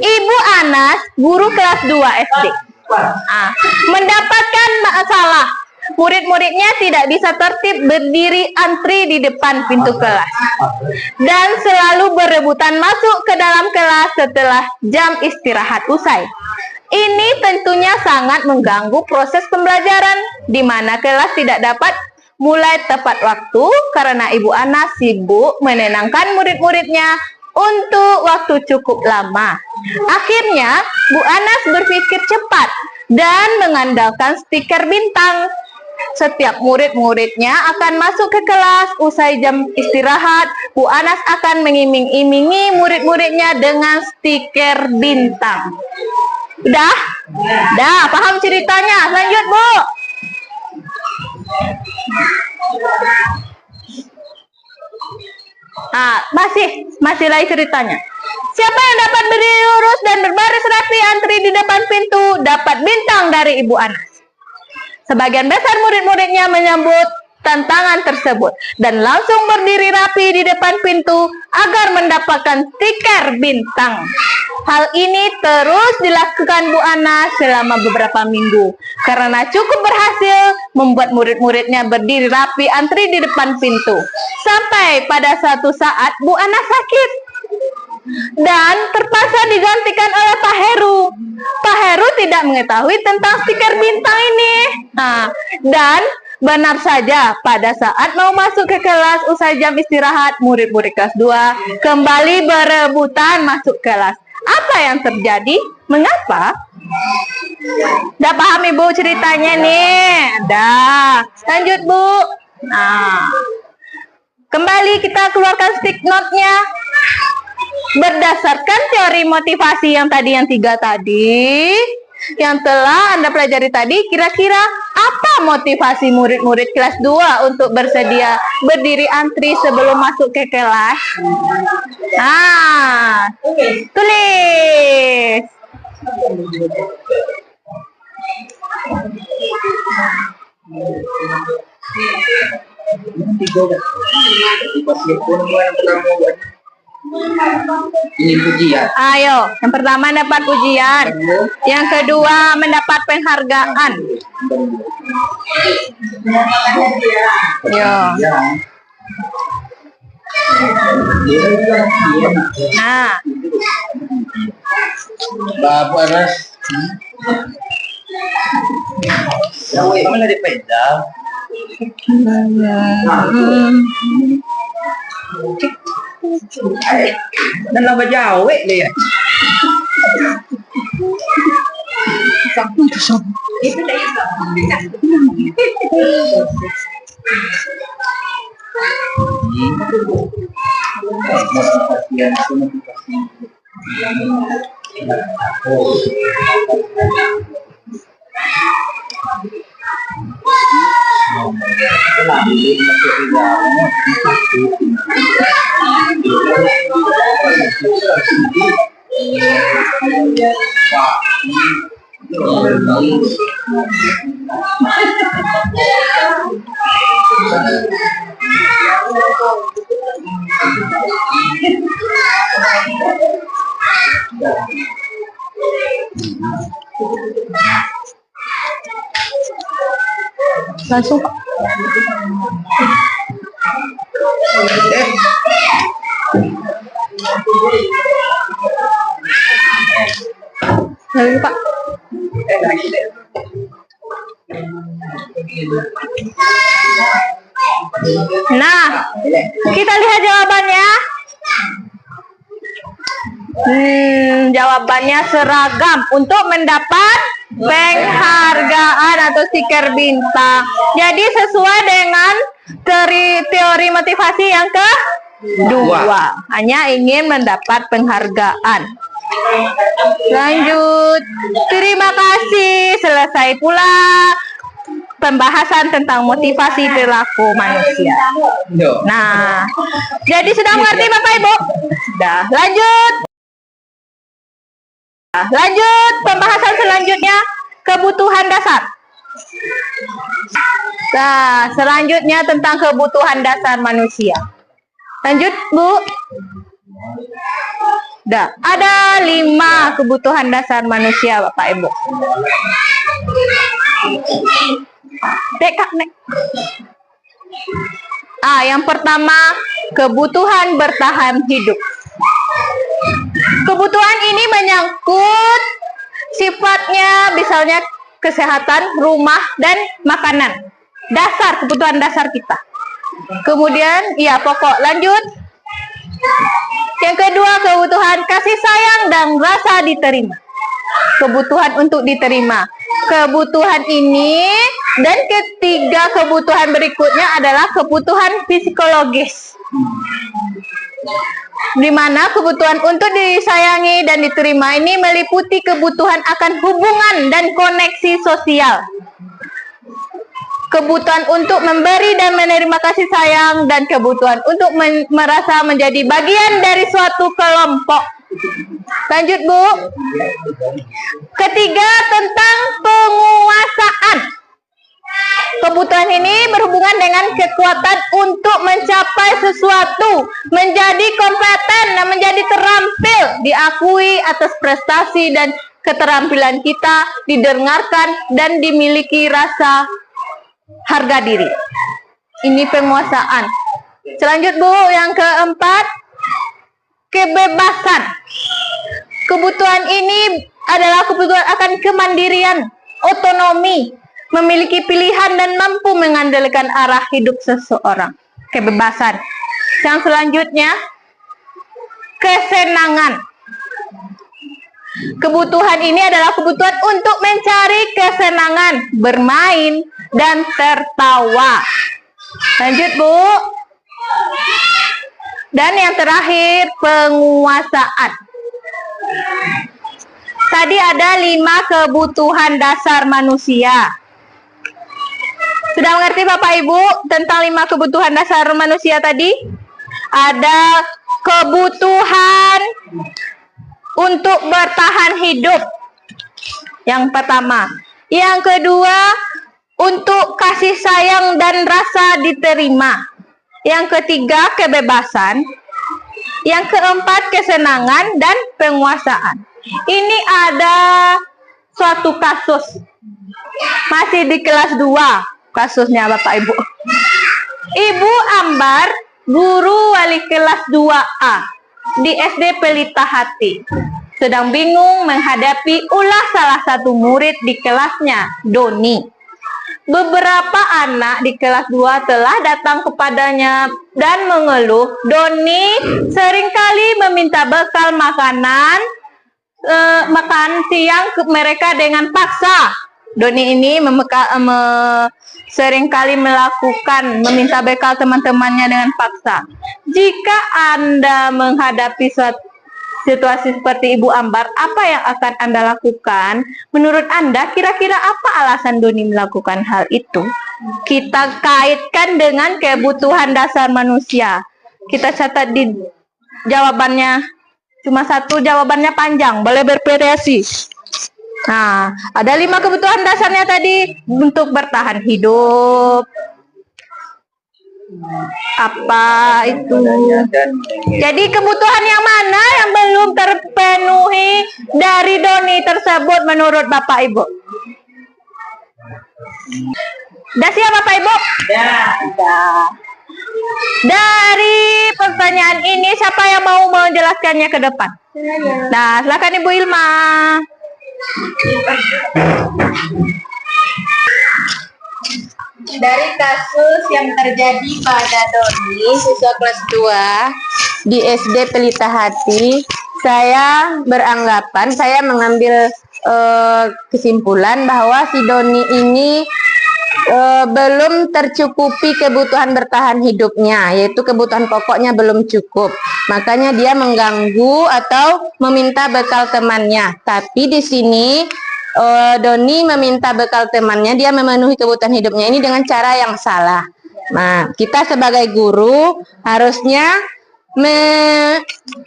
Ibu Anas, guru kelas 2 SD. Mendapatkan masalah. Murid-muridnya tidak bisa tertib berdiri antri di depan pintu kelas dan selalu berebutan masuk ke dalam kelas setelah jam istirahat usai. Ini tentunya sangat mengganggu proses pembelajaran di mana kelas tidak dapat mulai tepat waktu karena Ibu Anas sibuk menenangkan murid-muridnya untuk waktu cukup lama. Akhirnya Bu Anas berpikir cepat dan mengandalkan stiker bintang. Setiap murid-muridnya akan masuk ke kelas usai jam istirahat. Bu Anas akan mengiming-imingi murid-muridnya dengan stiker bintang. Udah? Paham ceritanya? Lanjut Bu. Masih lagi ceritanya. Siapa yang dapat berdiri lurus dan berbaris rapi antri di depan pintu dapat bintang dari Ibu Anas. Sebagian besar murid-muridnya menyambut tantangan tersebut dan langsung berdiri rapi di depan pintu agar mendapatkan stiker bintang. Hal ini terus dilakukan Bu Anas selama beberapa minggu karena cukup berhasil membuat murid-muridnya berdiri rapi antri di depan pintu. Sampai pada suatu saat Bu Anas sakit dan terpaksa digantikan oleh Pak Heru. Pak Heru tidak mengetahui tentang stiker bintang ini. Dan benar saja pada saat mau masuk ke kelas usai jam istirahat, murid-murid kelas 2 kembali berebutan masuk kelas. Apa yang terjadi? Mengapa? Udah paham Ibu ceritanya nih? Dah. Lanjut Bu. Kembali kita keluarkan stick note-nya. Berdasarkan teori motivasi yang 3 tadi, yang telah Anda pelajari tadi, kira-kira apa motivasi murid-murid kelas 2 untuk bersedia berdiri antri sebelum masuk ke kelas? Tulis. Ini pujian. Ayo, yang pertama dapat pujian, yang kedua mendapat penghargaan. Yo. Nah, Bapak Aras. Mana di pedal? Dan lama jauh dia. Itu dari langsung Pak. Lagi Pak. Nah, kita lihat jawabannya. Jawabannya seragam untuk mendapat penghargaan atau stiker bintang. Jadi sesuai dengan teori motivasi yang kedua, hanya ingin mendapat penghargaan. Lanjut. Terima kasih. Selesai pula pembahasan tentang motivasi perilaku manusia. Nah, jadi sudah mengerti Bapak Ibu? Sudah. Lanjut pembahasan selanjutnya, kebutuhan dasar. Nah, selanjutnya tentang kebutuhan dasar manusia. Lanjut, Bu. Dah, ada 5 kebutuhan dasar manusia, Bapak Ibu. Nek. Yang pertama, kebutuhan bertahan hidup. Kebutuhan ini menyangkut sifatnya misalnya kesehatan, rumah, dan makanan. Dasar, kebutuhan dasar kita. Kemudian, pokok. Lanjut. Yang kedua, kebutuhan kasih sayang dan rasa diterima. Kebutuhan untuk diterima. Kebutuhan ini dan ketiga kebutuhan berikutnya adalah kebutuhan psikologis. Di mana kebutuhan untuk disayangi dan diterima ini meliputi kebutuhan akan hubungan dan koneksi sosial. Kebutuhan untuk memberi dan menerima kasih sayang, dan kebutuhan untuk merasa menjadi bagian dari suatu kelompok. Lanjut, Bu. Ketiga, tentang penguasaan. Kebutuhan ini berhubungan dengan kekuatan untuk mencapai sesuatu, menjadi kompeten dan menjadi terampil, diakui atas prestasi dan keterampilan kita, didengarkan dan dimiliki rasa harga diri. Ini penguasaan. Selanjut, Bu, yang keempat, kebebasan. Kebutuhan ini adalah kebutuhan akan kemandirian, otonomi, memiliki pilihan dan mampu mengandalkan arah hidup seseorang. Kebebasan. Yang selanjutnya, kesenangan. Kebutuhan ini adalah kebutuhan untuk mencari kesenangan, bermain, dan tertawa. Lanjut, Bu. Dan yang terakhir, penguasaan. Tadi ada 5 kebutuhan dasar manusia. Sudah mengerti Bapak Ibu tentang 5 kebutuhan dasar manusia tadi? Ada kebutuhan untuk bertahan hidup. Yang pertama. Yang kedua, untuk kasih sayang dan rasa diterima. Yang ketiga, kebebasan. Yang keempat, kesenangan dan penguasaan. Ini ada suatu kasus. Masih di kelas 2 kasusnya Bapak Ibu. Ibu Ambar, guru wali kelas 2A di SD Pelita Hati, sedang bingung menghadapi ulah salah satu murid di kelasnya, Doni. Beberapa anak di kelas 2 telah datang kepadanya dan mengeluh Doni seringkali meminta bekal makanan makan siang ke mereka dengan paksa. Doni ini seringkali meminta bekal teman-temannya dengan paksa. Jika Anda menghadapi suatu situasi seperti Ibu Ambar, apa yang akan Anda lakukan? Menurut Anda, kira-kira apa alasan Doni melakukan hal itu? Kita kaitkan dengan kebutuhan dasar manusia. Kita catat di jawabannya, cuma satu, jawabannya panjang, boleh bervariasi. Nah, ada 5 kebutuhan dasarnya tadi untuk bertahan hidup. Apa itu? Jadi kebutuhan yang mana yang belum terpenuhi dari Doni tersebut menurut Bapak Ibu? Udah siap Bapak Ibu? Udah. Dari pertanyaan ini siapa yang mau menjelaskannya ke depan? Nah, silakan Ibu Ilma. Dari kasus yang terjadi pada Doni, siswa kelas 2 di SD Pelita Hati, saya mengambil kesimpulan bahwa si Doni ini belum tercukupi kebutuhan bertahan hidupnya, yaitu kebutuhan pokoknya belum cukup. Makanya dia mengganggu atau meminta bekal temannya. Tapi di sini Doni meminta bekal temannya, dia memenuhi kebutuhan hidupnya ini dengan cara yang salah. Nah, kita sebagai guru harusnya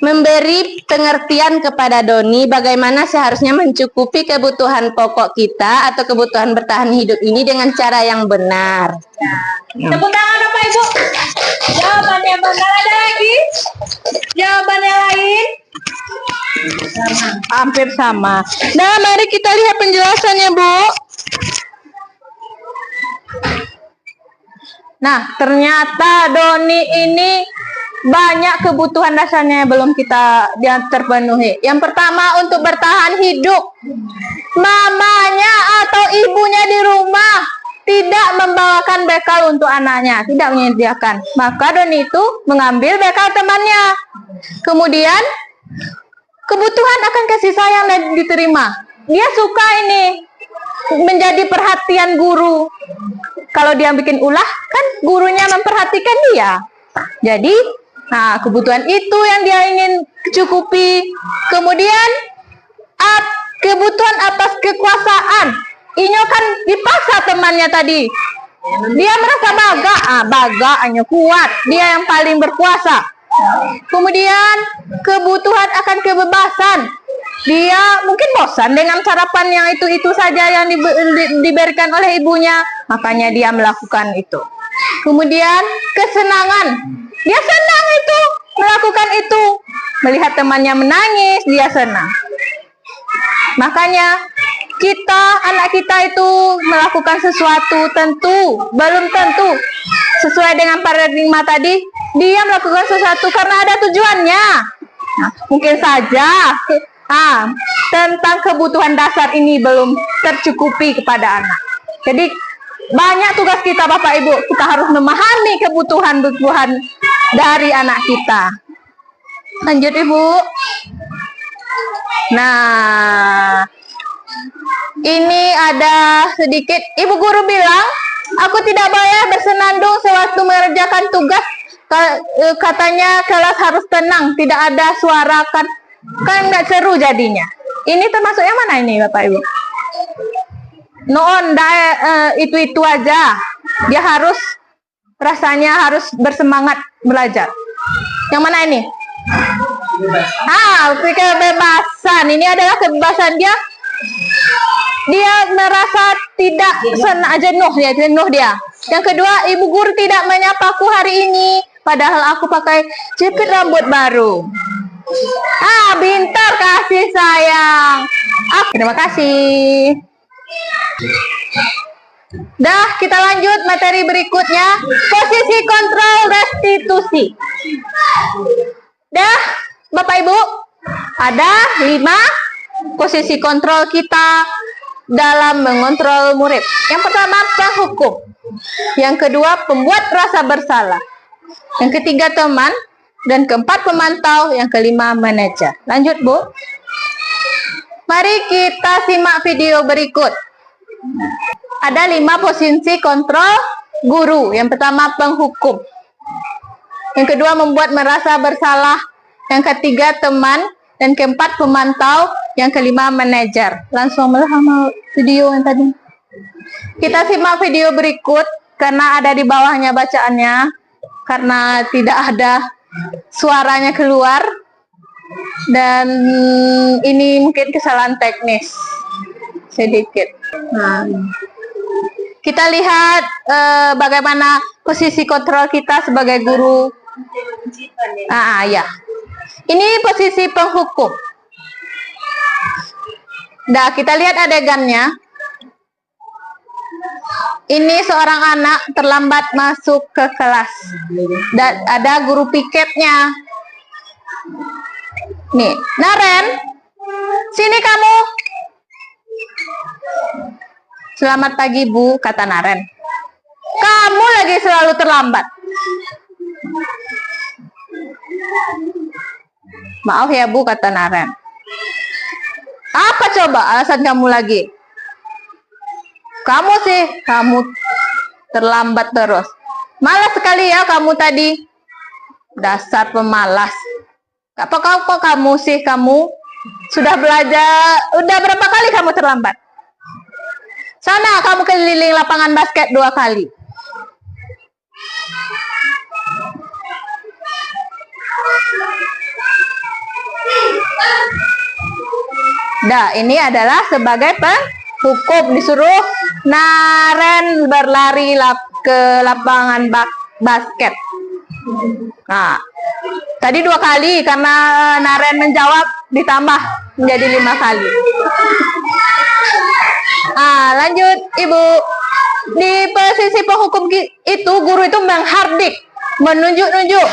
memberi pengertian kepada Doni bagaimana seharusnya mencukupi kebutuhan pokok kita atau kebutuhan bertahan hidup ini dengan cara yang benar. Tepuk tangan Bapak Ibu. Jawabannya benar, ada lagi? Jawabannya lain? Hampir sama. Nah, mari kita lihat penjelasannya, Bu. Nah, ternyata Doni ini banyak kebutuhan dasarnya yang belum kita terpenuhi. Yang pertama, untuk bertahan hidup, mamanya atau ibunya di rumah tidak membawakan bekal untuk anaknya, tidak menyediakan. Maka Doni itu mengambil bekal temannya. Kemudian kebutuhan akan kasih sayang dan diterima. Dia suka ini menjadi perhatian guru. Kalau dia bikin ulah, kan gurunya memperhatikan dia. Jadi, nah, kebutuhan itu yang dia ingin cukupi. Kemudian kebutuhan atas kekuasaan. Inyo kan dipaksa temannya tadi. Dia merasa baga hanya kuat. Dia yang paling berkuasa. Kemudian kebutuhan akan kebebasan. Dia mungkin bosan dengan sarapan yang itu saja yang diberikan oleh ibunya. Makanya dia melakukan itu. Kemudian kesenangan. Dia senang itu melakukan itu. Melihat temannya menangis, dia senang. Makanya anak kita itu melakukan sesuatu belum tentu sesuai dengan paradigma tadi. Dia melakukan sesuatu karena ada tujuannya. Nah, mungkin saja tentang kebutuhan dasar ini belum tercukupi kepada anak. Jadi banyak tugas kita Bapak Ibu, kita harus memahami kebutuhan dari anak kita. Lanjut Ibu. Nah, ini ada sedikit, Ibu guru bilang, aku tidak boleh bersenandung sewaktu mengerjakan tugas. Katanya kelas harus tenang, tidak ada suara, kan nggak seru jadinya. Ini termasuk yang mana ini Bapak Ibu? Itu aja. Dia rasanya harus bersemangat belajar. Yang mana ini? Kebebasan. Ini adalah kebebasan dia. Dia merasa tidak jenuh dia. Yang kedua, ibu guru tidak menyapaku hari ini. Padahal aku pakai jepit rambut baru. Pintar kasih sayang. Terima kasih. Dah, kita lanjut materi berikutnya. Posisi kontrol restitusi. Dah, Bapak Ibu, ada 5 posisi kontrol kita dalam mengontrol murid. Yang pertama, penghukum. Yang kedua, pembuat rasa bersalah. Yang ketiga, teman. Dan keempat, pemantau. Yang kelima, manajer. Lanjut, Bu. Mari kita simak video berikut. Ada 5 posisi kontrol guru. Yang pertama, penghukum. Yang kedua, membuat merasa bersalah. Yang ketiga, teman. Dan keempat, pemantau. Yang kelima, manajer. Langsung sama video yang tadi. Kita simak video berikut karena ada di bawahnya bacaannya. Karena tidak ada suaranya keluar. Dan ini mungkin kesalahan teknis sedikit. Kita lihat bagaimana posisi kontrol kita sebagai guru. Ya. Ini posisi penghukum. Nah, kita lihat adegannya. Ini seorang anak terlambat masuk ke kelas. Dan ada guru piketnya. Nih, Naren, sini kamu. Selamat pagi, Bu, kata Naren. Kamu lagi selalu terlambat. Maaf ya, Bu, kata Naren. Apa coba alasan kamu lagi? Kamu terlambat terus. Malas sekali ya kamu tadi. Dasar pemalas. Apa kamu sudah belajar, udah berapa kali kamu terlambat? Sana kamu keliling lapangan basket 2 kali. Nah, ini adalah sebagai penghukum, disuruh Naren berlari ke lapangan basket. Nah, tadi 2 kali karena Naren menjawab ditambah menjadi 5 kali. Lanjut Ibu. Di posisi penghukum itu guru itu menghardik, menunjuk-nunjuk,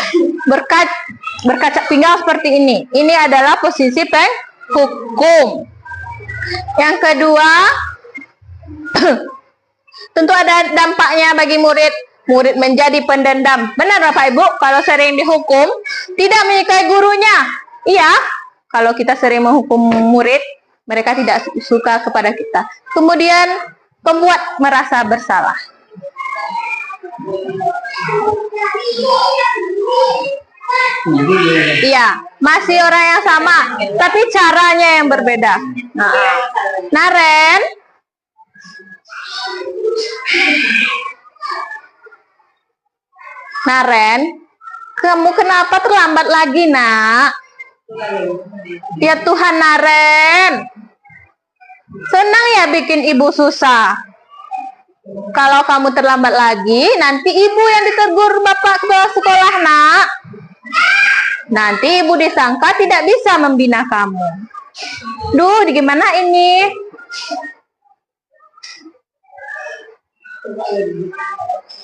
berkaca pinggang seperti ini. Ini adalah posisi penghukum. Yang kedua, tentu ada dampaknya bagi murid. Murid menjadi pendendam. Benar Bapak Ibu, kalau sering dihukum, tidak menyukai gurunya. Iya, kalau kita sering menghukum murid, mereka tidak suka kepada kita. Kemudian, pembuat merasa bersalah. Iya, masih orang yang sama, tapi caranya yang berbeda. Naren, kamu kenapa terlambat lagi, Nak? Ya Tuhan, Naren. Senang ya bikin ibu susah. Kalau kamu terlambat lagi, nanti ibu yang ditegur bapak kepala sekolah, Nak. Nanti ibu disangka tidak bisa membina kamu. Duh, gimana ini?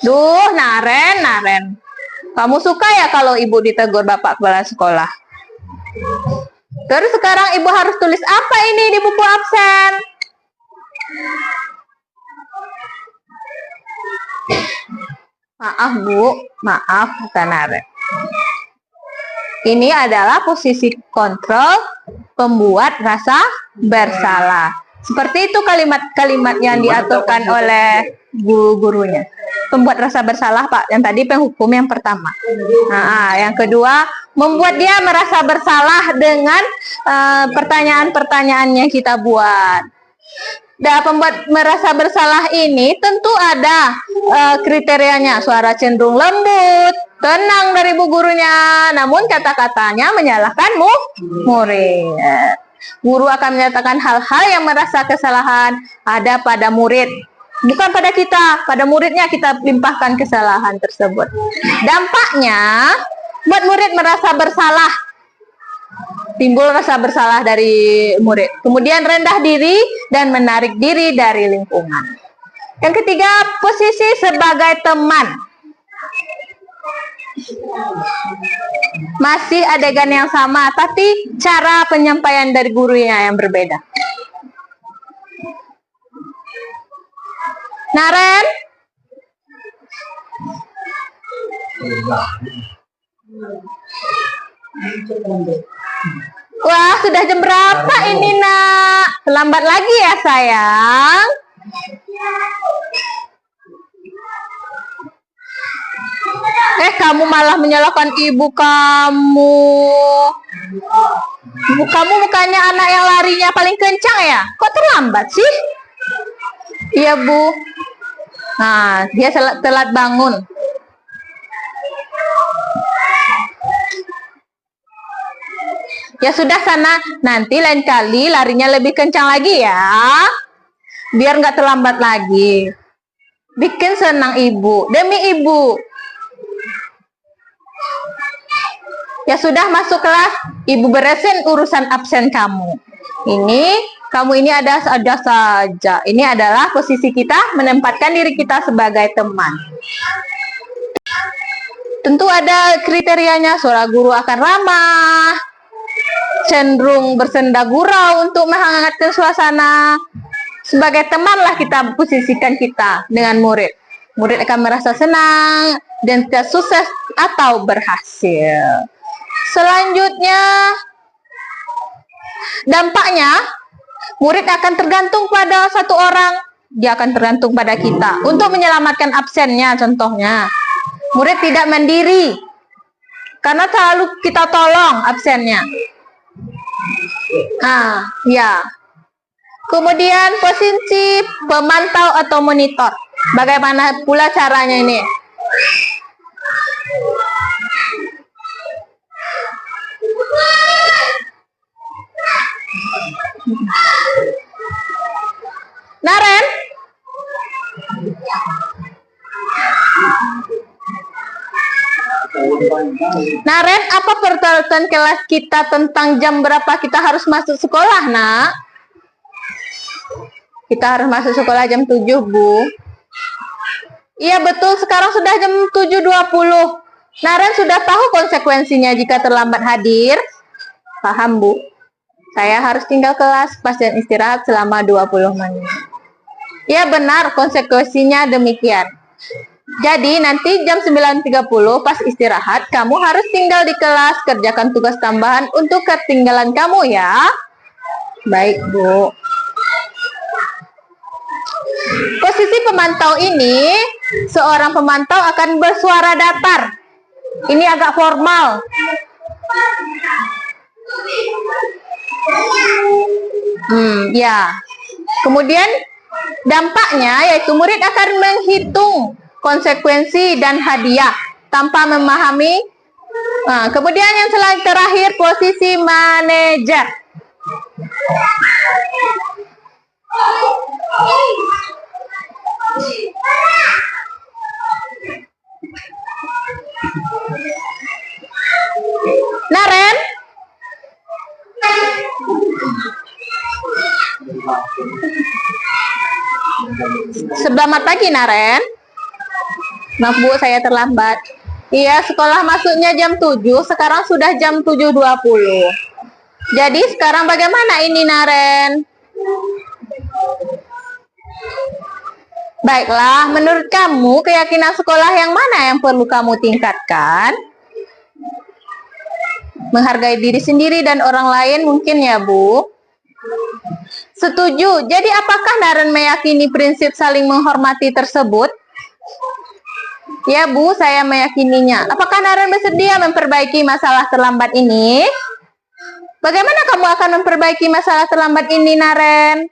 Duh, Naren. Kamu suka ya kalau ibu ditegur bapak kepala sekolah? Terus sekarang ibu harus tulis apa ini di buku absen? Maaf Bu, maaf kata Naren. Ini adalah posisi kontrol pembuat rasa bersalah. Seperti itu kalimat-kalimat yang diaturkan oleh guru-gurunya. Pembuat rasa bersalah, Pak. Yang tadi penghukum yang pertama. Yang kedua, membuat dia merasa bersalah dengan pertanyaan-pertanyaan yang kita buat. Dan pembuat merasa bersalah ini tentu ada kriterianya. Suara cenderung lembut, tenang dari bu gurunya, namun kata-katanya menyalahkan murid. Guru akan menyatakan hal-hal yang merasa kesalahan ada pada murid. Bukan pada kita, pada muridnya kita limpahkan kesalahan tersebut. Dampaknya, buat murid merasa bersalah. Timbul rasa bersalah dari murid. Kemudian rendah diri dan menarik diri dari lingkungan. Yang ketiga, posisi sebagai teman. Masih adegan yang sama, tapi cara penyampaian dari gurunya yang berbeda. Naren? Wah, sudah jam berapa ini, Nak? Terlambat lagi ya, sayang? Kamu malah menyalahkan ibu kamu. Ibu kamu bukannya anak yang larinya paling kencang ya? Kok terlambat sih? Iya, Bu. Nah, dia telat bangun. Ya sudah sana, nanti lain kali larinya lebih kencang lagi ya. Biar nggak terlambat lagi. Bikin senang ibu, demi ibu. Ya sudah, masuk kelas. Ibu beresin urusan absen kamu. Kamu ini ada saja. Ini adalah posisi kita menempatkan diri kita sebagai teman. Tentu ada kriterianya. Suara guru akan ramah, cenderung bersenda gurau untuk menghangatkan suasana. Sebagai temanlah kita posisikan kita dengan murid. Murid akan merasa senang dan tidak sukses atau berhasil. Selanjutnya, dampaknya murid akan tergantung pada satu orang. Dia akan tergantung pada kita untuk menyelamatkan absennya. Contohnya, murid tidak mandiri karena selalu kita tolong absennya. Ya. Kemudian posisi pemantau atau monitor. Bagaimana pula caranya ini? Naren? Naren, apa peraturan kelas kita tentang jam berapa kita harus masuk sekolah, Nak? Kita harus masuk sekolah jam 7, Bu. Iya betul, sekarang sudah jam 7.20. Naren sudah tahu konsekuensinya jika terlambat hadir? Paham, Bu? Saya harus tinggal kelas pas dan istirahat selama 20 menit. Ya benar, konsekuensinya demikian. Jadi nanti jam 9.30 pas istirahat, kamu harus tinggal di kelas, kerjakan tugas tambahan untuk ketinggalan kamu ya. Baik, Bu. Posisi pemantau ini, seorang pemantau akan bersuara datar. Ini agak formal. Ya. Kemudian dampaknya yaitu murid akan menghitung konsekuensi dan hadiah tanpa memahami. Kemudian yang terakhir posisi manajer. Naren? Selamat pagi, Naren. Maaf, Bu, saya terlambat. Iya, sekolah masuknya jam 7, sekarang sudah jam 7.20. Jadi sekarang bagaimana ini, Naren? Baiklah, menurut kamu keyakinan sekolah yang mana yang perlu kamu tingkatkan? Menghargai diri sendiri dan orang lain mungkin ya, Bu? Setuju. Jadi apakah Naren meyakini prinsip saling menghormati tersebut? Ya, Bu, saya meyakininya. Apakah Naren bersedia memperbaiki masalah terlambat ini? Bagaimana kamu akan memperbaiki masalah terlambat ini, Naren?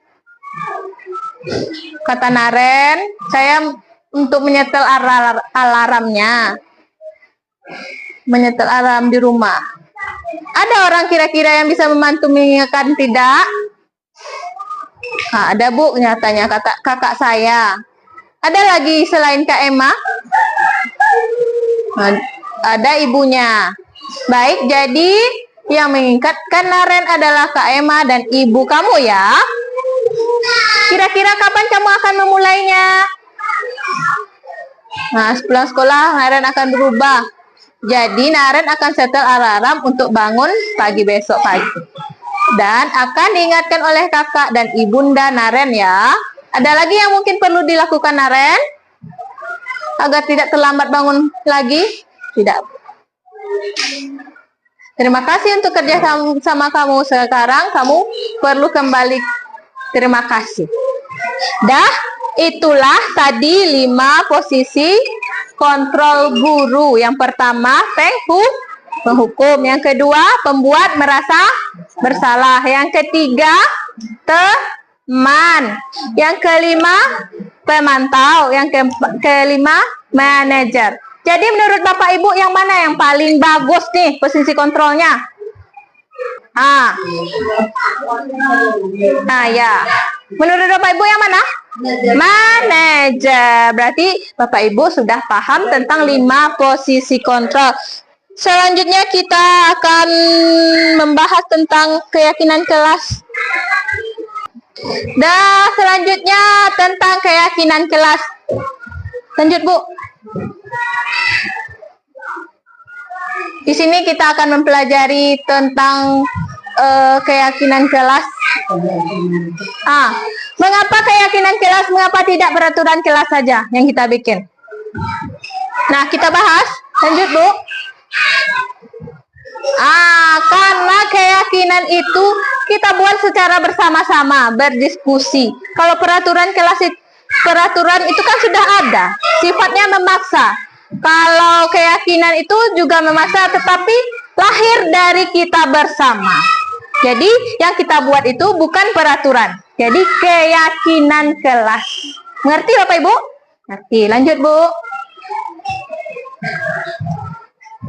Kata Naren, saya untuk menyetel alarmnya. Menyetel alarm di rumah. Ada orang kira-kira yang bisa membantu mengingatkan tidak? Ada, Bu, nyatanya kakak saya. Ada lagi selain Kak Emma? Ada ibunya. Baik, jadi yang mengingatkan Naren adalah Kak Emma dan ibu kamu ya. Kira-kira kapan kamu akan memulainya? Nah, sepulang sekolah Naren akan berubah. Jadi Naren akan setel alarm untuk bangun pagi besok pagi. Dan akan diingatkan oleh kakak dan ibunda Naren ya. Ada lagi yang mungkin perlu dilakukan Naren? Agar tidak terlambat bangun lagi? Tidak. Terima kasih untuk kerja sama kamu. Sekarang kamu perlu kembali. Terima kasih. Dah, itulah tadi 5 posisi kontrol guru. Yang pertama, penghukum. Yang kedua, pembuat merasa bersalah. Yang ketiga, teman. Yang kelima, pemantau. Yang kelima, manajer. Jadi menurut Bapak Ibu yang mana yang paling bagus nih posisi kontrolnya? Ya. Menurut Bapak Ibu yang mana? Manajer. Berarti Bapak Ibu sudah paham tentang 5 posisi kontrol. Selanjutnya kita akan membahas tentang keyakinan kelas. Selanjutnya tentang keyakinan kelas. Lanjut, Bu. Di sini kita akan mempelajari tentang keyakinan kelas. Mengapa keyakinan kelas? Mengapa tidak peraturan kelas saja yang kita bikin? Nah, kita bahas. Lanjut, Bu. Karena keyakinan itu kita buat secara bersama-sama, berdiskusi. Kalau peraturan itu kan sudah ada, sifatnya memaksa. Kalau keyakinan itu juga memaksa, tetapi lahir dari kita bersama. Jadi yang kita buat itu bukan peraturan, jadi keyakinan kelas. Ngerti Bapak Ibu? Ngerti. Lanjut, Bu.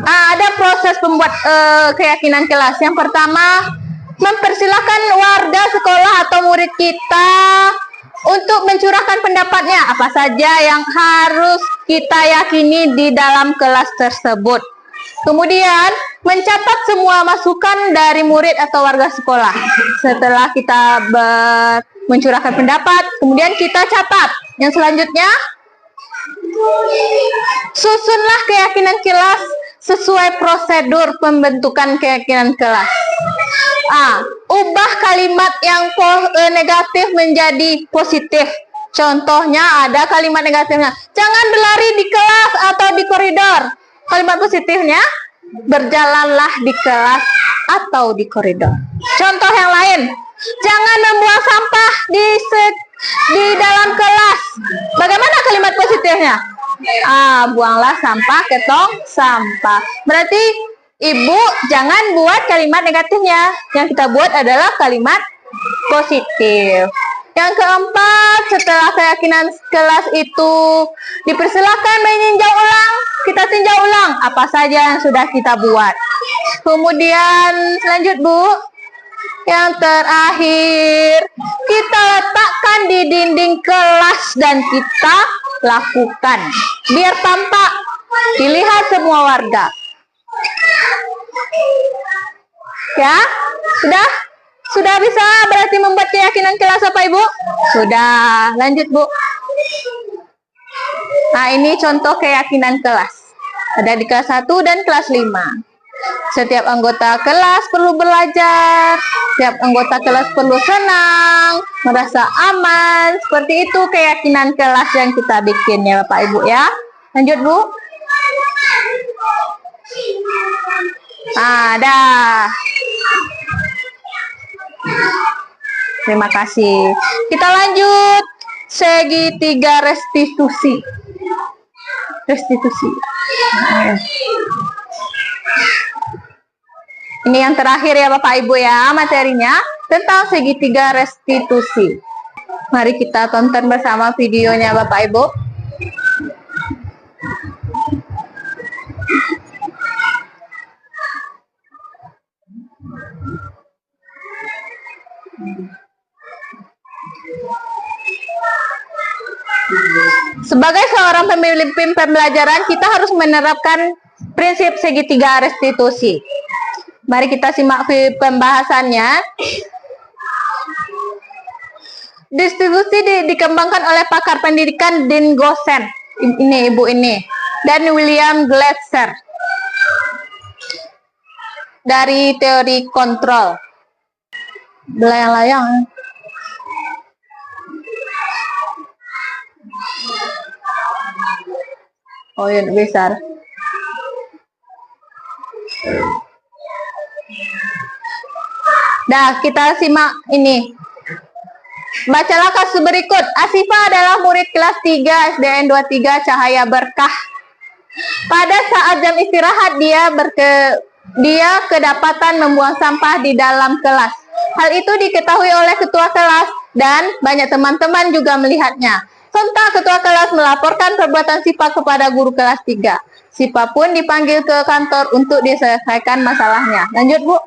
Ada proses pembuat keyakinan kelas. Yang pertama, mempersilahkan warga sekolah atau murid kita untuk mencurahkan pendapatnya, apa saja yang harus kita yakini di dalam kelas tersebut. Kemudian, mencatat semua masukan dari murid atau warga sekolah. Setelah kita mencurahkan pendapat, kemudian kita catat. Yang selanjutnya, susunlah keyakinan kelas sesuai prosedur pembentukan keyakinan kelas. Ubah kalimat yang negatif menjadi positif. Contohnya ada kalimat negatifnya, jangan berlari di kelas atau di koridor. Kalimat positifnya, berjalanlah di kelas atau di koridor. Contoh yang lain, jangan membuang sampah di dalam kelas. Bagaimana kalimat positifnya? Buanglah sampah ke tong sampah. Berarti Ibu jangan buat kalimat negatifnya. Yang kita buat adalah kalimat positif. Yang keempat, setelah keyakinan kelas itu dipersilakan meninjau ulang. Kita tinjau ulang apa saja yang sudah kita buat. Kemudian lanjut, Bu. Yang terakhir, kita letakkan di dinding kelas dan kita lakukan. Biar tampak, dilihat semua warga. Ya, sudah bisa berarti membuat keyakinan kelas apa Ibu? Sudah. Lanjut, Bu. Nah, ini contoh keyakinan kelas. Ada di kelas 1 dan kelas 5. Setiap anggota kelas perlu belajar, setiap anggota kelas perlu senang, merasa aman. Seperti itu keyakinan kelas yang kita bikin ya Bapak Ibu ya. Lanjut, Bu. Dah. Terima kasih. Kita lanjut segitiga restitusi. Ini yang terakhir ya Bapak Ibu ya, materinya tentang segitiga restitusi. Mari kita tonton bersama videonya Bapak Ibu. Sebagai seorang pemimpin pembelajaran, kita harus menerapkan prinsip segitiga restitusi. Mari kita simak pembahasannya. Restitusi dikembangkan oleh pakar pendidikan Dean Goosen, ini ibu ini, dan William Glasser dari teori kontrol. Belayang-layang. Oh ya, besar. Dah, kita simak ini. Bacalah kasus berikut. Asifah adalah murid kelas 3 SDN 23 Cahaya Berkah. Pada saat jam istirahat dia kedapatan membuang sampah di dalam kelas. Hal itu diketahui oleh ketua kelas dan banyak teman-teman juga melihatnya. Sontak ketua kelas melaporkan perbuatan Sifah kepada guru kelas 3. Sifah pun dipanggil ke kantor untuk diselesaikan masalahnya. Lanjut, Bu.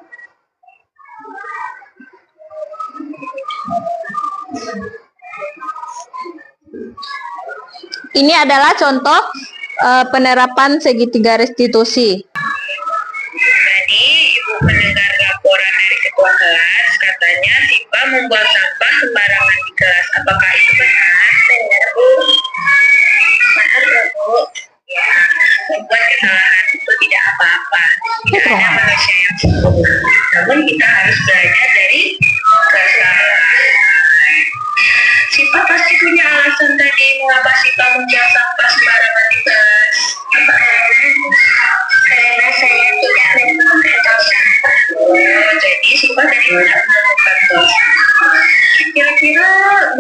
Ini adalah contoh penerapan segitiga restitusi. Tadi ibu mendengar laporan dari ketua kelas, katanya Sifah membuang sampah sembarangan di kelas. Apakah itu benar? Benar, Bu. Benar, Bu. Ya, membuat kesalahan itu tidak apa-apa. Tidak ada manusia yang sempurna. Namun kita harus belajar dari kesalahan. Sifah pasti punya alasan tadi mengapa Sifah membuang sampah sembarangan di kelas. Apa karena saya tidak menemukan tong sampah. Oh, jadi Sifah tadi tidak menemukan tong sampah. Kira-kira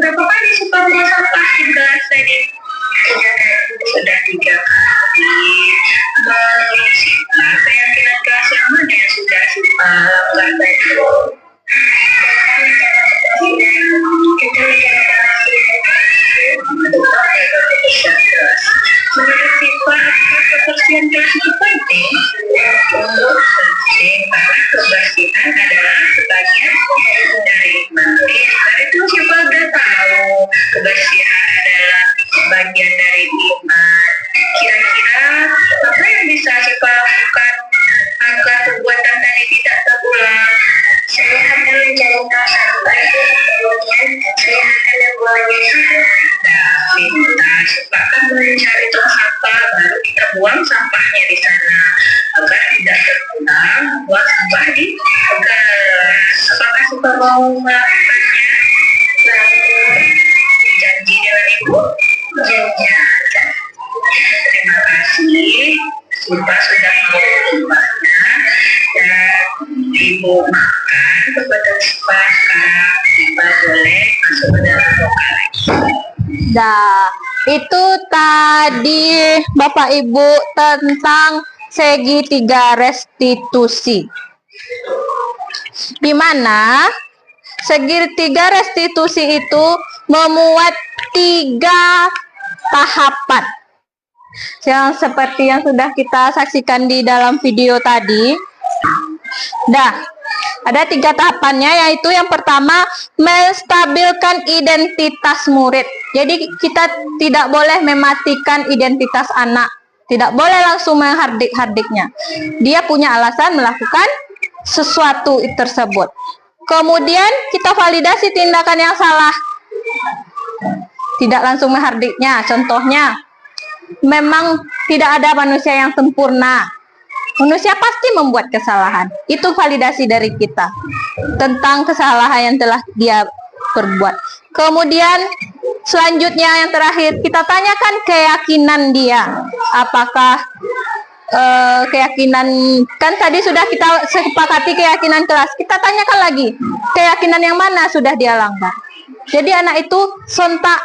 berapa kali Sifah buang sampah di kelas tadi? Sudah 3 kali. Menurut Sifah, keyakinan kelas yang mana yang sudah Sifah lakukan tadi? Menurut Sifah, kebersihan kelas itu penting. Penting karena kebersihan adalah sebagian dari iman. Dari itu Sifah udah tahu kebersihan adalah bagian dari iman. Kira-kira apa yang bisa Sifah lakukan agar perbuatan tadi tidak terulang? Saya akan mencari tong sampah, kemudian saya akan membuangnya. Minta Sifah akan mencari tong sampah, baru kita buang sampahnya di sana agar tidak terulang buang sampah di kelas. Apakah Sifah mau melakukannya? Janji dengan ibu? Janji. Terima kasih. Sifah sudah mau melakukannya dan ibu makan kepada Sifah. Sekarang Sifah boleh masuk ke dalam lokal lagi. Dah, itu tadi Bapak Ibu tentang segitiga restitusi. Di mana segitiga restitusi itu memuat 3 tahapan. Yang seperti yang sudah kita saksikan di dalam video tadi. Dah, ada 3 tahapannya, yaitu yang pertama menstabilkan identitas murid. Jadi kita tidak boleh mematikan identitas anak, tidak boleh langsung menghardik-hardiknya. Dia punya alasan melakukan sesuatu tersebut. Kemudian kita validasi tindakan yang salah, tidak langsung menghardiknya. Contohnya, memang tidak ada manusia yang sempurna. Manusia pasti membuat kesalahan. Itu validasi dari kita tentang kesalahan yang telah dia perbuat. Kemudian selanjutnya yang terakhir, kita tanyakan keyakinan dia. Apakah keyakinan, kan tadi sudah kita sepakati keyakinan kelas. Kita tanyakan lagi, keyakinan yang mana sudah dia langgar. Jadi anak itu sontak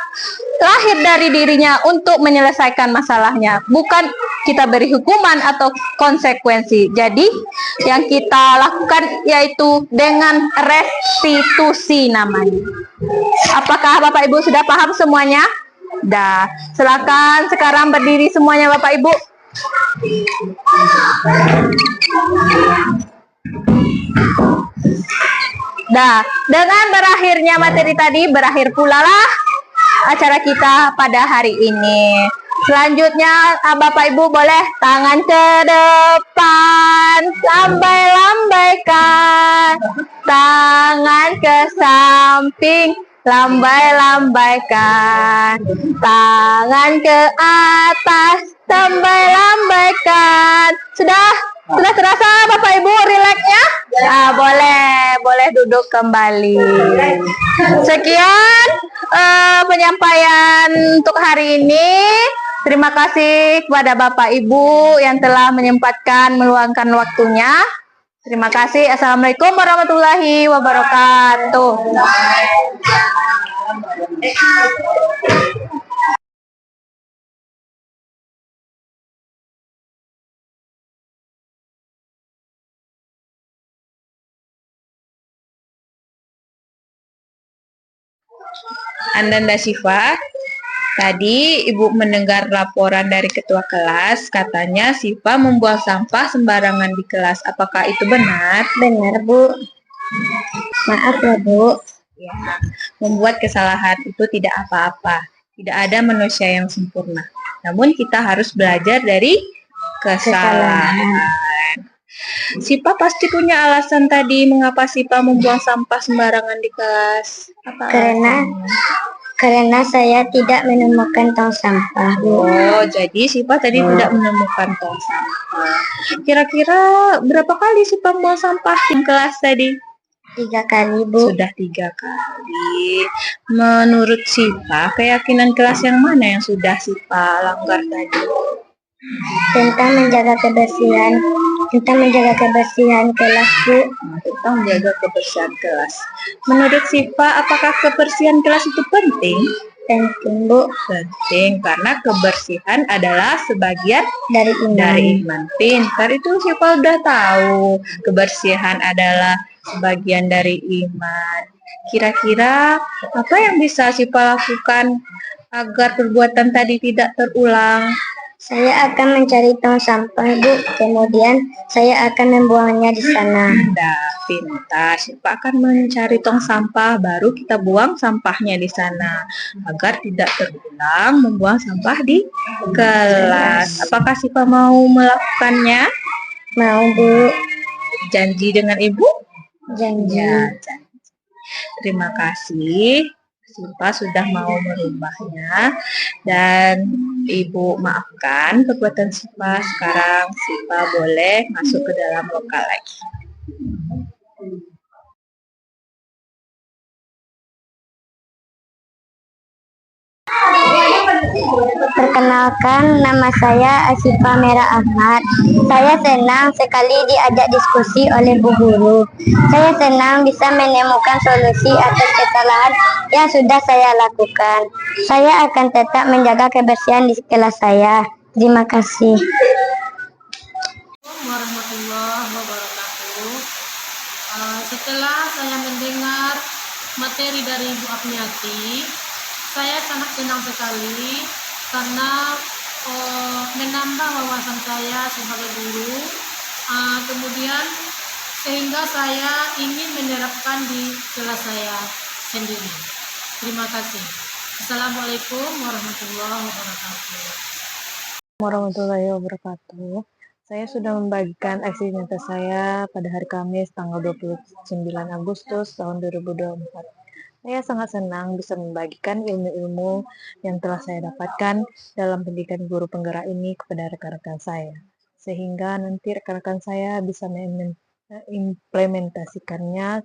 lahir dari dirinya untuk menyelesaikan masalahnya, bukan kita beri hukuman atau konsekuensi. Jadi yang kita lakukan yaitu dengan restitusi namanya. Apakah Bapak Ibu sudah paham semuanya? Dah, silakan sekarang berdiri semuanya Bapak Ibu. Dah, dengan berakhirnya materi tadi, berakhir pula lah acara kita pada hari ini. Selanjutnya, Bapak Ibu boleh tangan ke depan, lambai-lambaikan, tangan ke samping, lambai-lambaikan, tangan ke atas, lambai-lambaikan. Sudah terasa Bapak Ibu rileksnya? Boleh duduk kembali. Sekian penyampaian untuk hari ini. Terima kasih kepada Bapak Ibu yang telah menyempatkan meluangkan waktunya. Terima kasih. Assalamualaikum warahmatullahi wabarakatuh. Ananda Syifa, tadi Ibu mendengar laporan dari ketua kelas, katanya Syifa membuang sampah sembarangan di kelas. Apakah itu benar? Benar, Bu. Maaf ya, Bu. Ya, membuat kesalahan itu tidak apa-apa. Tidak ada manusia yang sempurna. Namun kita harus belajar dari kesalahan. Syifa pasti punya alasan tadi mengapa Syifa membuang sampah sembarangan di kelas. Apa Karena saya tidak menemukan tong sampah, Bu. Oh, jadi Syifa tadi tidak menemukan tong sampah. Kira-kira berapa kali Syifa membuang sampah di kelas tadi? 3 kali, Bu. Sudah 3 kali. Menurut Syifa, keyakinan kelas yang mana yang sudah Syifa langgar tadi? Tentang menjaga kebersihan kelas, Bu. Tentang menjaga kebersihan kelas. Menurut Syifa, apakah kebersihan kelas itu penting? Penting, Bu. Penting, karena kebersihan adalah sebagian Dari iman. Pintar, itu Syifa udah tahu. Kebersihan adalah sebagian dari iman. Kira-kira apa yang bisa Syifa lakukan agar perbuatan tadi tidak terulang? Saya akan mencari tong sampah, Bu. Kemudian saya akan membuangnya di sana. Pintar. Syifa akan mencari tong sampah, baru kita buang sampahnya di sana agar tidak terulang membuang sampah di kelas. Apakah Syifa mau melakukannya? Mau, Bu. Janji dengan Ibu? Janji. Ya, janji. Terima kasih. Syifa sudah mau merubahnya dan Ibu maafkan perbuatan Syifa. Sekarang Syifa boleh masuk ke dalam lokal lagi. Perkenalkan, nama saya Asyifa Mera Ahmad. Saya senang sekali diajak diskusi oleh Bu Guru. Saya senang bisa menemukan solusi atas kesalahan yang sudah saya lakukan. Saya akan tetap menjaga kebersihan di kelas saya. Terima kasih. Warahmatullahi wabarakatuh. Setelah saya mendengar materi dari Ibu Apniati, saya sangat senang sekali karena menambah wawasan saya sebagai guru, kemudian sehingga saya ingin menerapkan di kelas saya sendiri. Terima kasih. Assalamualaikum warahmatullahi wabarakatuh. Warahmatullahi wabarakatuh. Saya sudah membagikan aksi nyata saya pada hari Kamis tanggal 29 Agustus tahun 2024. Saya sangat senang bisa membagikan ilmu-ilmu yang telah saya dapatkan dalam pendidikan guru penggerak ini kepada rekan-rekan saya. Sehingga nanti rekan-rekan saya bisa mengimplementasikannya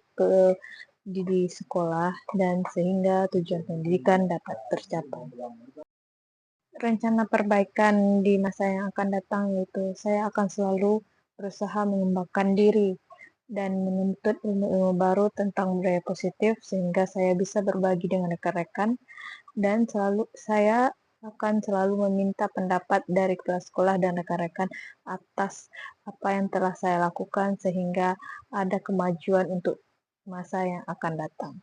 di sekolah dan sehingga tujuan pendidikan dapat tercapai. Rencana perbaikan di masa yang akan datang yaitu saya akan selalu berusaha mengembangkan diri dan menuntut ilmu-ilmu baru tentang budaya positif sehingga saya bisa berbagi dengan rekan-rekan dan saya akan selalu meminta pendapat dari kepala sekolah dan rekan-rekan atas apa yang telah saya lakukan sehingga ada kemajuan untuk masa yang akan datang.